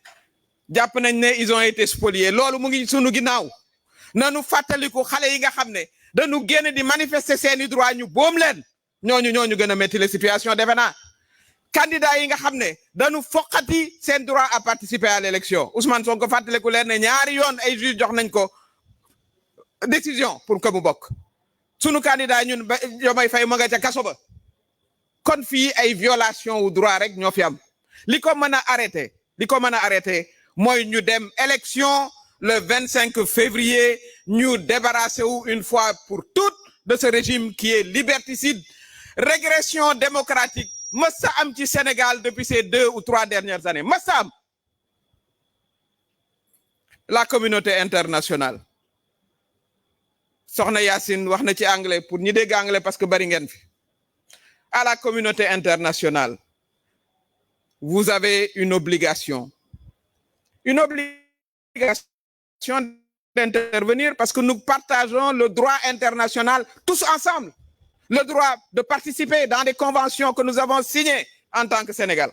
jàpp nañ ne ils ont été spoliés loolu mu ngi sunu ginnaaw nanu fàttaliku xale yi nga xam ne dañu génn di manifester seeni droit ñu boom leen ñooñu gën a métti la situation defe naa candidat yi nga xam ne dañu foqati seen droit à participer à l'élection Ousmane Sonko fàttaliku leen ne ñaari yoon ay juge jox nañ ko décision pour que mu bokk sunu candidat ñun Diomaye Faye ma nga ca kaso ba kon fii ay violation wu droit rek ñoo fi am li ko mën a arrêté mooy ñu dem élection le 25 février ñu débarrasser wu une fois pour toutes de ce régime qui est liberticide régression démocratique massa am ci Sénégal depuis ces 2 ou 3 dernières années massa am la communauté internationale soxna Yacine wax na ci anglais pour ñi dégg anglais parce que bari ngeen fi à la communauté internationale vous avez une obligation d'intervenir parce que nous partageons le droit international tous ensemble, le droit de participer dans des conventions que nous avons signées en tant que Sénégal.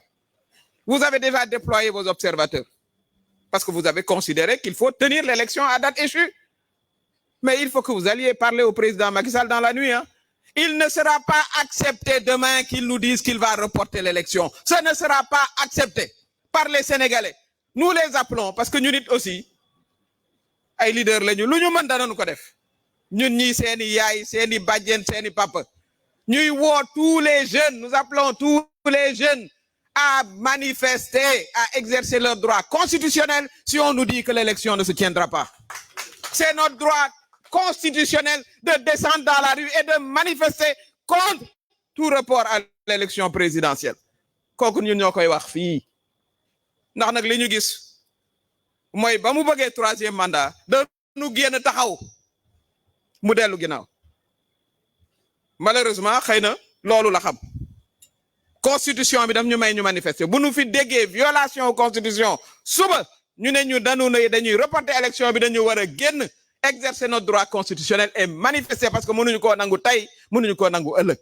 Vous avez déjà déployé vos observateurs parce que vous avez considéré qu'il faut tenir l'élection à date échue. Mais il faut que vous alliez parler au président Macky Sall dans la nuit. Il ne sera pas accepté demain qu'il nous dise qu'il va reporter l'élection. Ce ne sera pas accepté par les Sénégalais. Nous les appelons parce que nous aussi ay leaders lañu lu ñu mën danañu ko def ñun ñi seeni yaay seeni bàjjen seeni papa ñuy woo tous les jeunes, nous appelons tous les jeunes à manifester, à exercer leur droit constitutionnel si on nous dit que l'élection ne se tiendra pas. C'est notre droit constitutionnel de descendre dans la rue et de manifester contre tout report à l'élection présidentielle. Kooku ñun ñoo koy wax fii ndax nag li ñu gis mooy ba mu bëggee troisième mandat dañu génn taxaw mu dellu ginnaaw malheureusement xëy na loolu la xam constitution bi daf ñu may ñu manifester bu nu fi déggee violation constitution suba ñu ne ñu dañuy reporter élection bi dañu war a génn exercer notre droit constitutionnel et manifester parce que mënuñu koo nangu tey mënuñu koo nangu ëllëg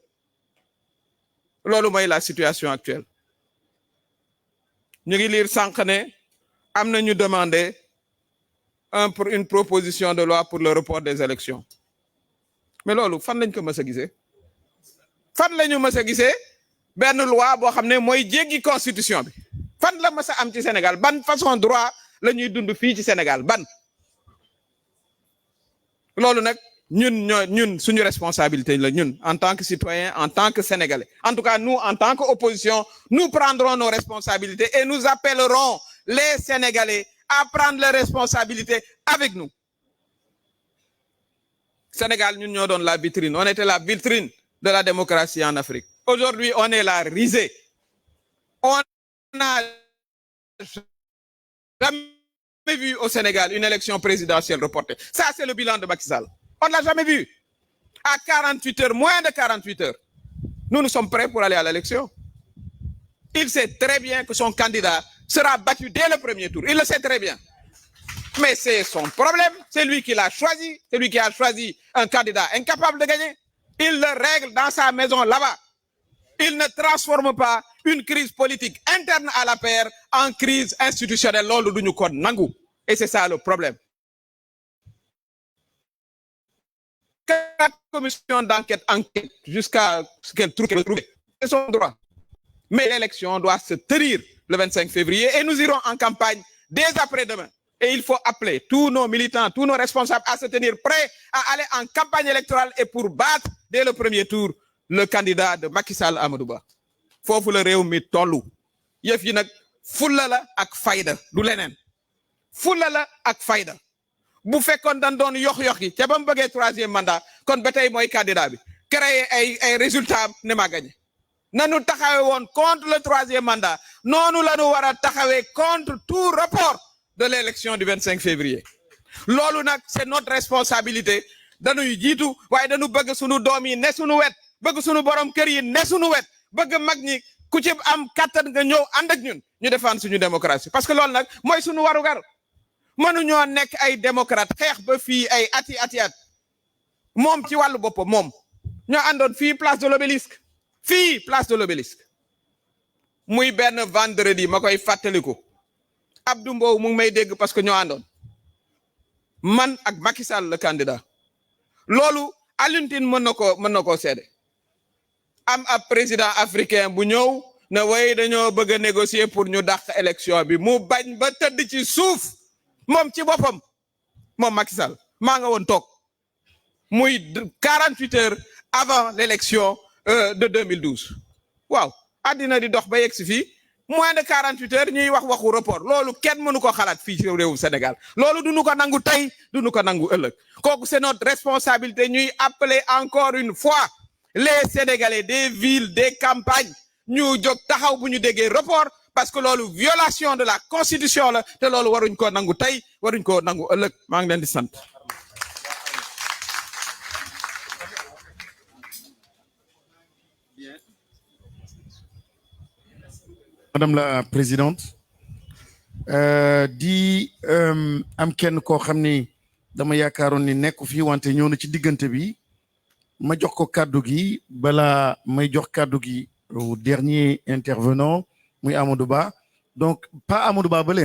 loolu mooy la situation actuelle ñu ngi lire sànq ne am na ñu demander une proposition de loi pour le report des élections mais loolu fan lañ ko mës a gisee fan la ñu mës a gisee benn loi boo xam ne mooy jéggi constitution bi fan la mës a am ci Sénégal ban façon droit la ñuy dund fii ci Sénégal ban loolu nag ñun suñu responsabilité la ñun en tant que citoyen en tant que Sénégalais en tout cas nous en tant qu'opposition nous prendrons nos responsabilités et nous appellerons les Sénégalais à prendre les responsabilités avec nous. Sénégal ñun ñoo doon la vitrine on était la vitrine de la démocratie en Afrique aujourd'hui on est la risée on n'a jamais vu au Sénégal une élection présidentielle reportée ça c'est le bilan de Macky Sall on ne l'a jamais vu à 48 heures moins de 48 heures nous sommes prêts pour aller à l'élection il sait très bien que son candidat sera battu dès le premier tour il le sait très bien mais c'est son problème c'est lui qui l'a choisi c'est lui qui a choisi un candidat incapable de gagner il le règle dans sa maison là-bas il ne transforme pas une crise politique interne à l'APR en crise institutionnelle loolu duñu ko nangu et c'est ça le problème 4 commissions d'enquête enquête jusqu'à ce qu'elle trouve c'est son droit mais l'élection doit se tenir le 25 février et nous irons en campagne dès après-demain et il faut appeler tous nos militants tous nos responsables à se tenir prêts à aller en campagne électorale et pour battre dès le premier tour le candidat de Macky Sall Amadou Ba foofu la réew mi tollu yëf yi nag fulla la ak fayda du leneen fulla la ak fayda bu fekkoon dañ doon yox-yox yi ca ba mu bëggee troisième mandat kon ba tey mooy candidat bi créer ay résultats ne maa gagné nanu taxawe woon contre le troisième mandat noonu la ñu war a taxawee contre tout report de l'élection du 25 février loolu nag c'est notre responsabilité dañuy jiitu waaye dañu bëgg sunu doom yi ne sunu wet bëgg sunu borom kër yi ne sunu wet bëgg mag ñi ku ci am kattan nga ñëw ànd ak ñun ñu défendre suñu démocratie parce que loolu nag mooy sunu warugar mënuñoo nekk ay démocrate xeex ba fii ay ati at moom ci wàllu boppam moom ñoo àndoon fii place de l'obélisque muy benn vendredi ma koy fàttaliku Abdou Mbow mu ngi may dégg parce que ñoo àndoon man ak Macky Sall le candidat loolu Alioune Tine mën na koo seede am ab président africain bu ñëw ne way dañoo bëgg a négocier pour ñu dàq élection bi mu bañ ba tëdd ci suuf moom ci boppam moom Macky Sall maa nga woon toog muy 48 heures avant l'élection de 2012 waaw addina di dox ba yegg si fii moins de 48 heures ñuy waxu report loolu kenn mënu ko xalaat fii ci réewu Sénégal loolu duñu ko nangu tey duñu ko nangu ëllëg kooku c'est notre responsabilité ñuy appeler encore une fois les Sénégalais des villes des campagnes ñu jóg taxaw bu ñu déggee report parce que loolu violation de la constitution la te loolu waruñ ko nangu tey waruñ ko nangu ëllëg maa ngi leen di sant. Madame la Présidente di am kenn koo xam ni dama yaakaaroon ni nekku fii wante ñëw na ci diggante bi ma jox ko kàddu gi balaa may jox kàddu gi au dernier intervenant muy Amadou Ba donc pas Amadou Ba bële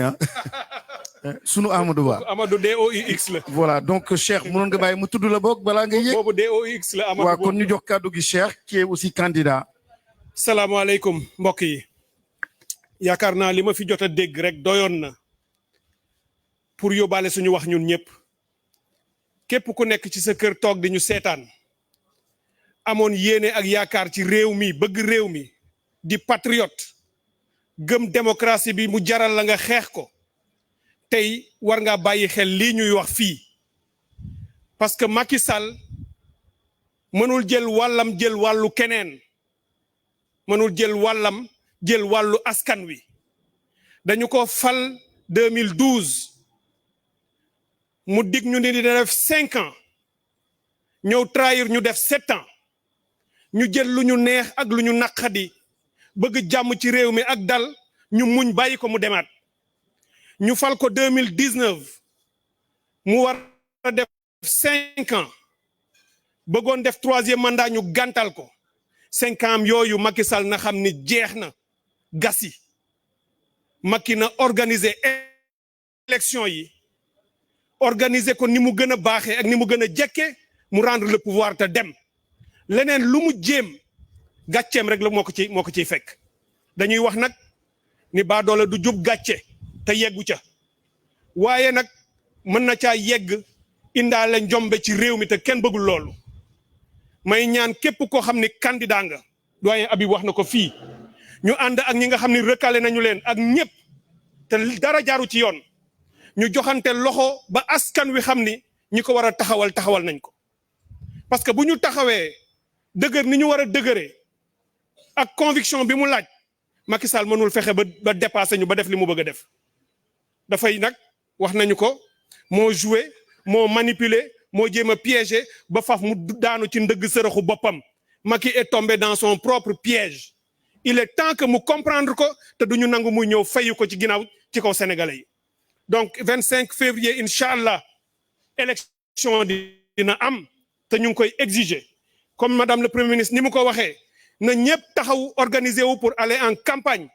sunu Amadou Ba. Amadou DOIX la. voilà donc Cheikh mënoon nga bàyyi mu tudd la boog balaa nga yëg. boobu DOIX la Amadou. waaw kon ñu jox kàddu gi Cheikh qui est aussi candidat. salaamaaleykum mbokk yi. yaakaar naa li ma fi jot a dégg rek doyoon na pour yóbbaale suñu wax ñun ñëpp. képp ku nekk ci sa kër toog di ñu seetaan. amoon yéene ak yaakaar ci réew mi bëgg réew mi. di patriote. gëm démocratie bi mu jaral la nga xeex ko. tey war ngaa bàyyi xel lii ñuy wax fii parce que Macky Sall mënul jël wàllam jël wàllu keneen mënul jël wàllam jël wàllu askan wi dañu ko fal 2012 mu dig ñu ni dina def 5 ans ñëw trahir ñu def 7 ans ñu jël lu ñu neex ak lu ñu naqadi bëgg jàmm ci réew mi ak dal ñu muñ bàyyi ko mu demaat ñu fal ko 2019 mu war a def 5 ans bëggoon def 3e mandat ñu gàntal ko 5 ans am yooyu Macky Sall na xam ni jeex na gasi Macky na organiser élection yi organiser ko ni mu gën a baaxee ak ni mu gën a jekke mu rendre le pouvoir te dem leneen lu mu jéem gàcceem rek la moo ko ciy fekk dañuy wax nag ni baadoola du jub gàcce te yeggu ca waaye nag mën na caa yegg indaale njombe ci réew mi te kenn bëggul loolu may ñaan képp koo xam ni candidat nga doyen Habib wax na ko fii ñu ànd ak ñi nga xam ni recalé nañu leen ak ñëpp te dara jaaru ci yoon ñu joxante loxo ba askan wi xam ni ñi ko war a taxawal nañ ko parce que bu ñu taxawee dëgër ni ñu war a dëgëree ak conviction bi mu laaj Macky Sall mënul fexe ba dépassé ñu ba def li mu bëgg a def dafay nag wax nañu ko moo joué moo manipulé moo jéem a piégé ba faf mu daanu ci ndëgg sërëxu boppam Macky est tombé dans son propre piège il est temps que mu comprendre ko te duñu nangu muy ñëw fayu ko ci ginnaaw ci kaw sénégalais yi donc 25 février incha allah élection dina am te ñu ngi koy exiger comme madame le premier ministre ni mu ko waxee na ñëpp taxaw organiser wu pour aller en campagne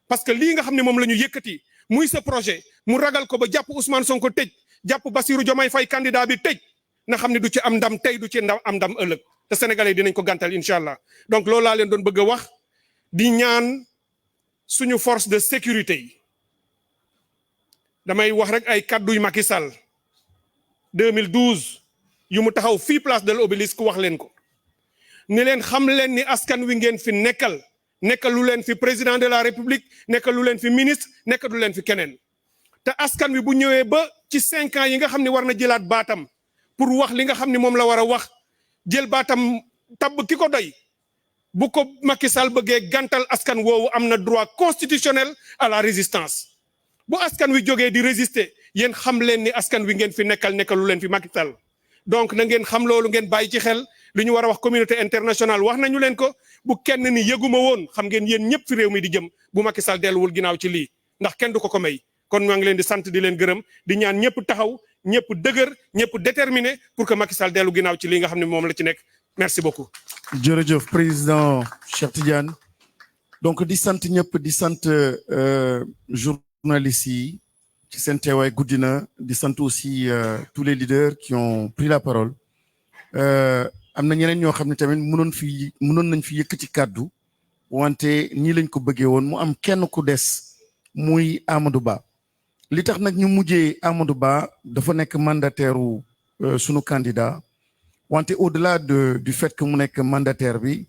parce que lii nga xam ne moom la ñu yëkkati muy ce projet mu ragal ko ba jàpp Ousmane Sonko tëj jàpp Bassirou Diomaye Faye candidat bi tëj na xam ne du ci am ndam tey du ci am ndam ëllëg te sénégalais yi dinañ ko gàntal incha allah donc loolu laa leen doon bëgg a wax di ñaan suñu force de sécurité yi damay wax rek ay kadduy Macky Sall 2012 yu mu taxaw fii place de l'Obélisque wax leen ko ni leen xam leen ni askan wi ngeen fi nekkalu leen fi président de la république nekkalu leen fi ministre nekkalu leen fi keneen te askan wi bu ñëwee ba ci 5 ans yi nga xam ne war na jëlaat baatam pour wax li nga xam ne moom la war a wax jël baatam tabb ki ko doy bu ko Macky Sall bëggee gàntal askan woowu am na droit constitutionnel à la résistance bu askan wi jógee di résister yéen xam leen ni askan wi ngeen fi nekkalu leen fi Macky Sall donc na ngeen xam loolu ngeen bàyyi ci xel li ñu war a wax communauté internationale wax nañu leen ko bu kenn ni yëguma woon xam ngeen yéen ñëpp fi réew mi di jëm bu Macky Sall delluwul ginnaaw ci lii ndax kenn du ko may kon maa ngi leen di sant di leen gërëm di ñaan ñëpp taxaw ñëpp dëgër ñëpp déterminé pour que Macky Sall dellu ginnaaw ci lii nga xam ne moom la ci nekk merci beaucoup. jërëjëf président Cheikh Tidiane donc di sant ñëpp di sant journalistes yi ci seen teewaay guddi na di sant aussi tous les leaders qui ont pris la parole am na ñeneen ñoo xam ne tamit mënoon nañ fi yëkkati kàddu wante nii lañ ko bëggee woon mu am kenn ku des muy Amadou Ba li tax nag ñu mujjee Amadou Ba dafa nekk mandataire sunu candidat wante au-delà du fait que mu nekk mandataire bi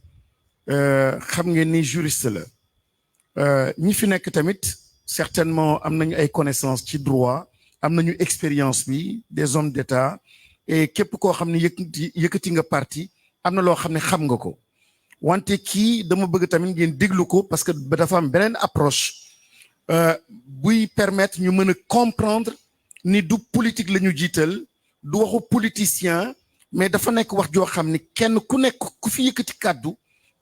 xam ngeen ni juriste la ñi fi nekk tamit certainement am nañu ay connaissances ci droit am nañu expérience bi des hommes d'État et képp koo xam ne yëkkati nga parti am na loo xam ne xam nga ko wante kii dama bëgg tamit ngeen déglu ko parce que dafa am beneen approche buy permettre ñu mën a comprendre ni du politique la ñu jiital du waxu politicien mais dafa nekk wax joo xam ne kenn ku nekk ku fi yëkkati kàddu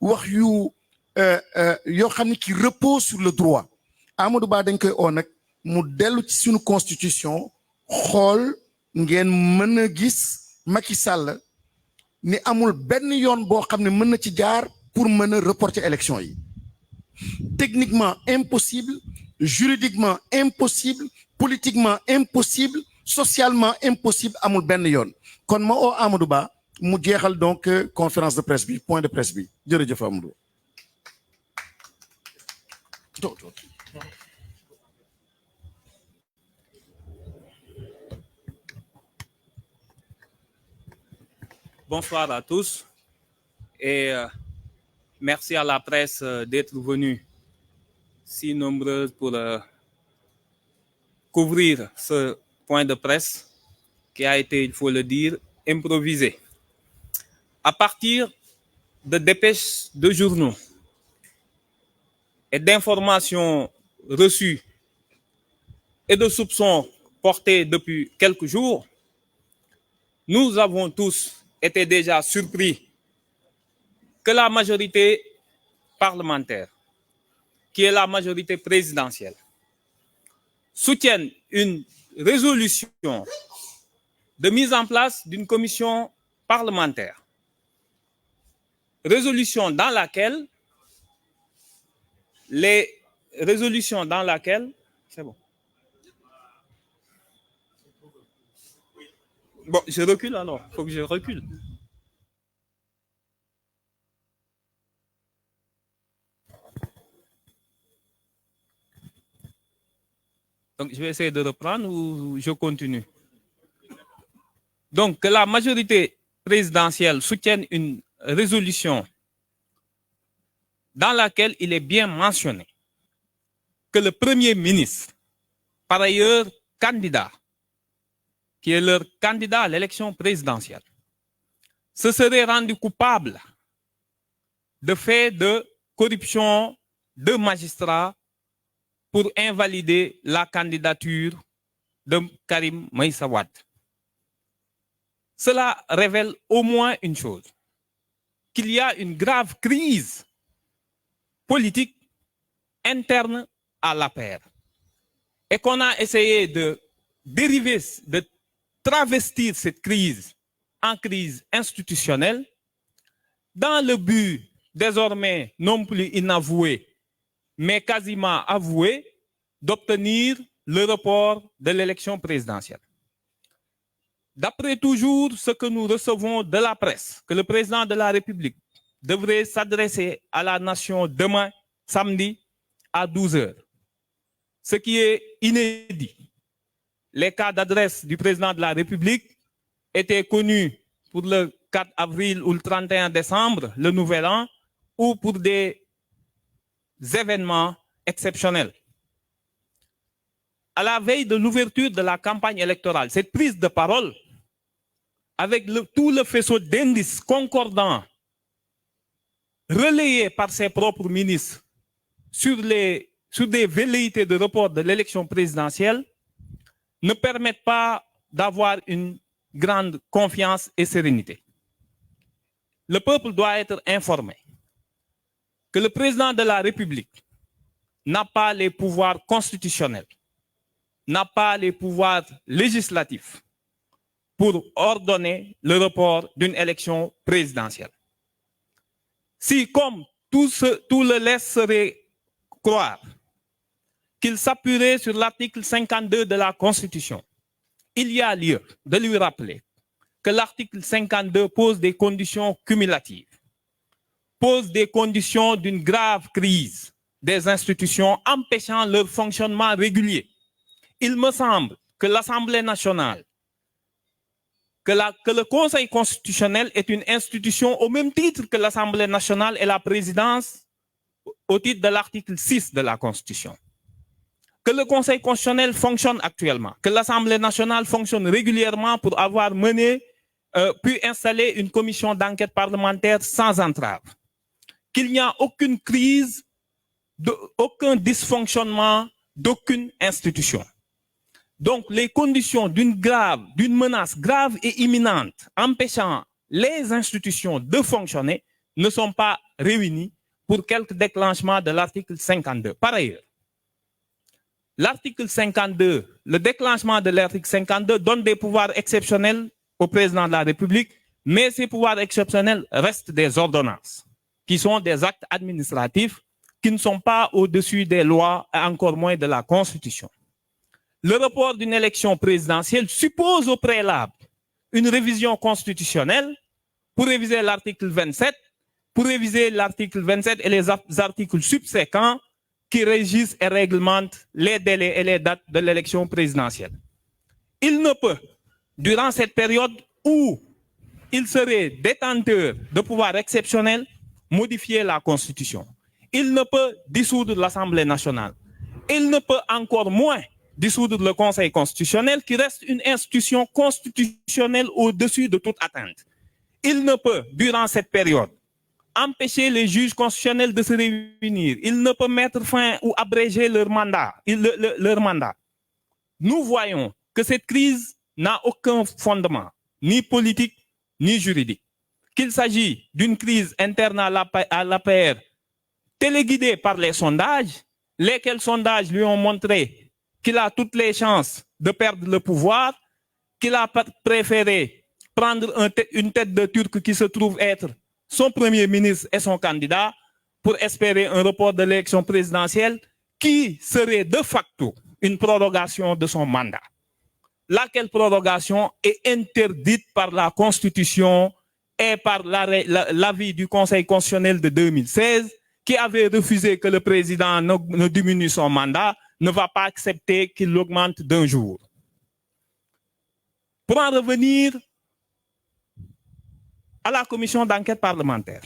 wax yoo xam ne qui repose sur le droit Amadou Ba dañ koy oo nag mu dellu ci suñu constitution xool ngeen mën a gis Macky Sall ni amul benn yoon boo xam ne mën na ci jaar pour mën a reporter élection yi techniquement impossible juridiquement impossible, politiquement impossible, socialement impossible amul benn yoon kon ma oo Amadou Ba mu jeexal donc conférence de presse bi point de presse bi jërëjëf Amadou. Bonsoir à tous et merci à la presse d'être venue si nombreuse pour couvrir ce point de presse qui a été, il faut le dire, improvisé. À partir de dépêches de journaux et d'informations reçues et de soupçons portés depuis quelques jours, nous avons tous été déjà surpris que la majorité parlementaire, qui est la majorité présidentielle, soutienne une résolution de mise en place d'une commission parlementaire. Résolution dans laquelle c'est bon. Bon, je recule alors. Il faut que je recule. Donc, je vais essayer de reprendre ou je continue. Donc, que la majorité présidentielle soutienne une résolution dans laquelle il est bien mentionné que le Premier ministre, par ailleurs candidat, qui est leur candidat à l'élection présidentielle, se serait rendu coupable de faits de corruption de magistrats pour invalider la candidature de Karim Meïssa Wade. Cela révèle au moins une chose, qu'il y a une grave crise politique interne à l'APR et qu'on a essayé de dériver, de travestir cette crise en crise institutionnelle dans le but désormais non plus inavoué, mais quasiment avoué, d'obtenir le report de l'élection présidentielle. D'après toujours ce que nous recevons de la presse, que le président de la République devrait s'adresser à la nation demain, samedi, à 12h. Ce qui est inédit. Les cas d'adresse du président de la République étaient connus pour le 4 avril ou le 31 décembre, le Nouvel An, ou pour des événements exceptionnels. À la veille de l'ouverture de la campagne électorale, cette prise de parole, avec tout le faisceau d'indices concordants relayés par ses propres ministres sur des velléités de report de l'élection présidentielle, ne permettent pas d'avoir une grande confiance et sérénité. Le peuple doit être informé que le président de la République n'a pas les pouvoirs constitutionnels, n'a pas les pouvoirs législatifs pour ordonner le report d'une élection présidentielle. Si, comme tout le laisserait croire, qu'il s'appuierait sur l'article 52 de la Constitution, il y a lieu de lui rappeler que l'article 52 pose des conditions cumulatives, pose des conditions d'une grave crise des institutions empêchant leur fonctionnement régulier. Il me semble que l'Assemblée nationale, que le Conseil constitutionnel est une institution au même titre que l'Assemblée nationale et la présidence au titre de l'article 6 de la Constitution. Que le Conseil constitutionnel fonctionne actuellement, que l'Assemblée nationale fonctionne régulièrement pour avoir pu installer une commission d'enquête parlementaire sans entrave. Qu'il n'y a aucune crise, aucun dysfonctionnement d'aucune institution. Donc, les conditions d'une menace grave et imminente empêchant les institutions de fonctionner ne sont pas réunies pour quelque déclenchement de l'article 52. Par ailleurs, l'article 52, le déclenchement de l'article 52 donne des pouvoirs exceptionnels au président de la République, mais ces pouvoirs exceptionnels restent des ordonnances, qui sont des actes administratifs qui ne sont pas au-dessus des lois et encore moins de la Constitution. Le report d'une élection présidentielle suppose au préalable une révision constitutionnelle pour réviser l'article 27, pour réviser l'article 27 et les articles subséquents qui régissent et réglementent les délais et les dates de l'élection présidentielle. Il ne peut, durant cette période où il serait détenteur de pouvoirs exceptionnels, modifier la Constitution. Il ne peut dissoudre l'Assemblée nationale. Il ne peut encore moins dissoudre le Conseil constitutionnel, qui reste une institution constitutionnelle au-dessus de toute atteinte. Il ne peut, durant cette période, empêcher les juges constitutionnels de se réunir. Il ne peut mettre fin ou abréger leur mandat. Nous voyons que cette crise n'a aucun fondement, ni politique, ni juridique. Qu'il s'agit d'une crise interne à l'APR, téléguidée par les sondages, lesquels sondages lui ont montré qu'il a toutes les chances de perdre le pouvoir, qu'il a préféré prendre une tête de Turc qui se trouve être son premier ministre et son candidat pour espérer un report de l'élection présidentielle qui serait de facto une prorogation de son mandat. Laquelle prorogation est interdite par la Constitution et par l'avis du Conseil constitutionnel de 2016 qui avait refusé que le président ne diminue son mandat, ne va pas accepter qu'il l'augmente d'un jour. Pour en revenir à la commission d'enquête parlementaire.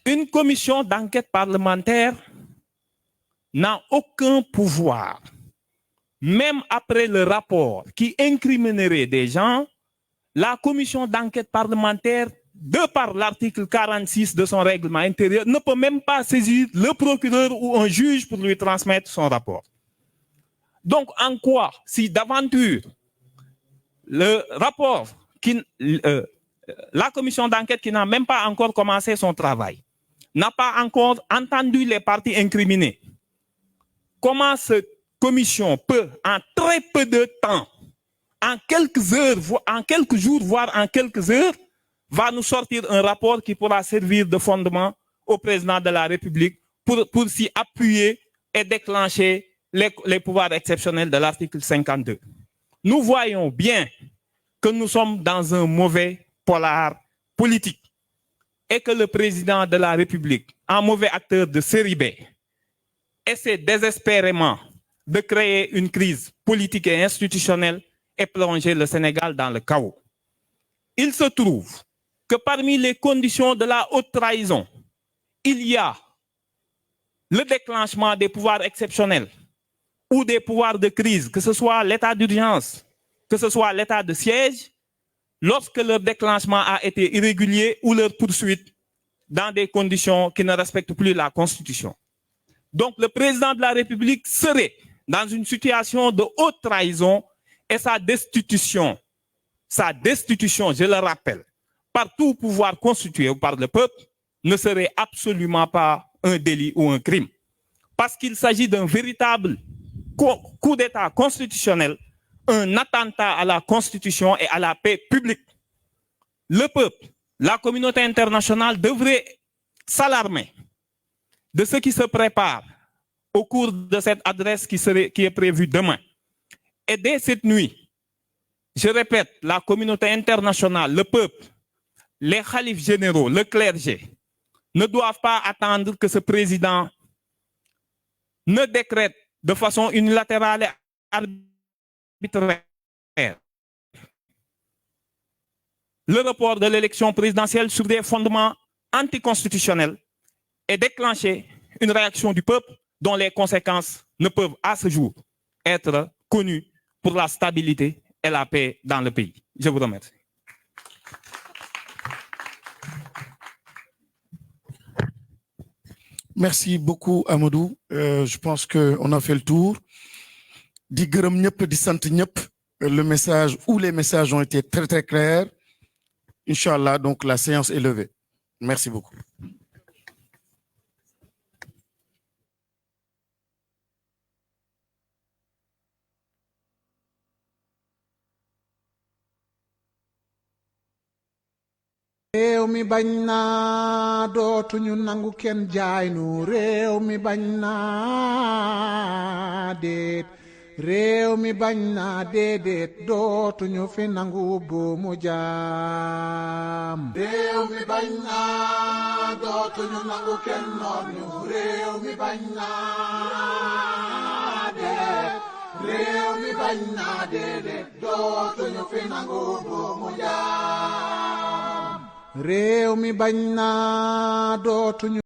Une commission d'enquête parlementaire n'a aucun pouvoir, même après le rapport qui incriminerait des gens. La commission d'enquête parlementaire, de par l'article 46 de son règlement intérieur, ne peut même pas saisir le procureur ou un juge pour lui transmettre son rapport. Donc, en quoi, si d'aventure, le rapport, la commission d'enquête qui n'a même pas encore commencé son travail, n'a pas encore entendu les parties incriminées, comment cette commission peut, en très peu de temps, en quelques heures, en quelques jours, voire en quelques heures, va nous sortir un rapport qui pourra servir de fondement au président de la République pour s'y appuyer et déclencher les pouvoirs exceptionnels de l'article 52. Nous voyons bien que nous sommes dans un mauvais polar politique et que le président de la République, un mauvais acteur de série B, essaie désespérément de créer une crise politique et institutionnelle et plonger le Sénégal dans le chaos. Il se trouve que parmi les conditions de la haute trahison, il y a le déclenchement des pouvoirs exceptionnels ou des pouvoirs de crise, que ce soit l'état d'urgence, que ce soit l'état de siège, lorsque leur déclenchement a été irrégulier ou leur poursuite dans des conditions qui ne respectent plus la Constitution. Donc le président de la République serait dans une situation de haute trahison et sa destitution, je le rappelle, par tout pouvoir constitué par le peuple, ne serait absolument pas un délit ou un crime. Parce qu'il s'agit d'un véritable coup d'État constitutionnel, un attentat à la Constitution et à la paix publique. Le peuple, la communauté internationale devrait s'alarmer de ce qui se prépare au cours de cette adresse qui est prévue demain. Et dès cette nuit, je répète, la communauté internationale, le peuple, les khalifes généraux, le clergé, ne doivent pas attendre que ce président ne décrète de façon unilatérale et arbitraire le report de l'élection présidentielle sur des fondements anticonstitutionnels et déclencher une réaction du peuple dont les conséquences ne peuvent à ce jour être connues pour la stabilité et la paix dans le pays. Je vous remercie. Merci beaucoup, Amadou. Je pense qu'on a fait le tour. Di gërëm ñëpp, di sant ñëpp. Le message ou les messages ont été très, très clairs. Inch'Allah, donc la séance est levée. Merci beaucoup. réew mi bañ naa dootuñu nangu kenn jaay nu réew mi bañ naa déet réew mi bañ naa déedéet dootuñu fi nangu buumu jaam réew mi bañ naa dootuñu nangu kenn noot ñu réew mi bañ naa déet réew mi bañ naa déedéet dootuñu fi nangu buumu jaam réew mi bañ naa dootuñu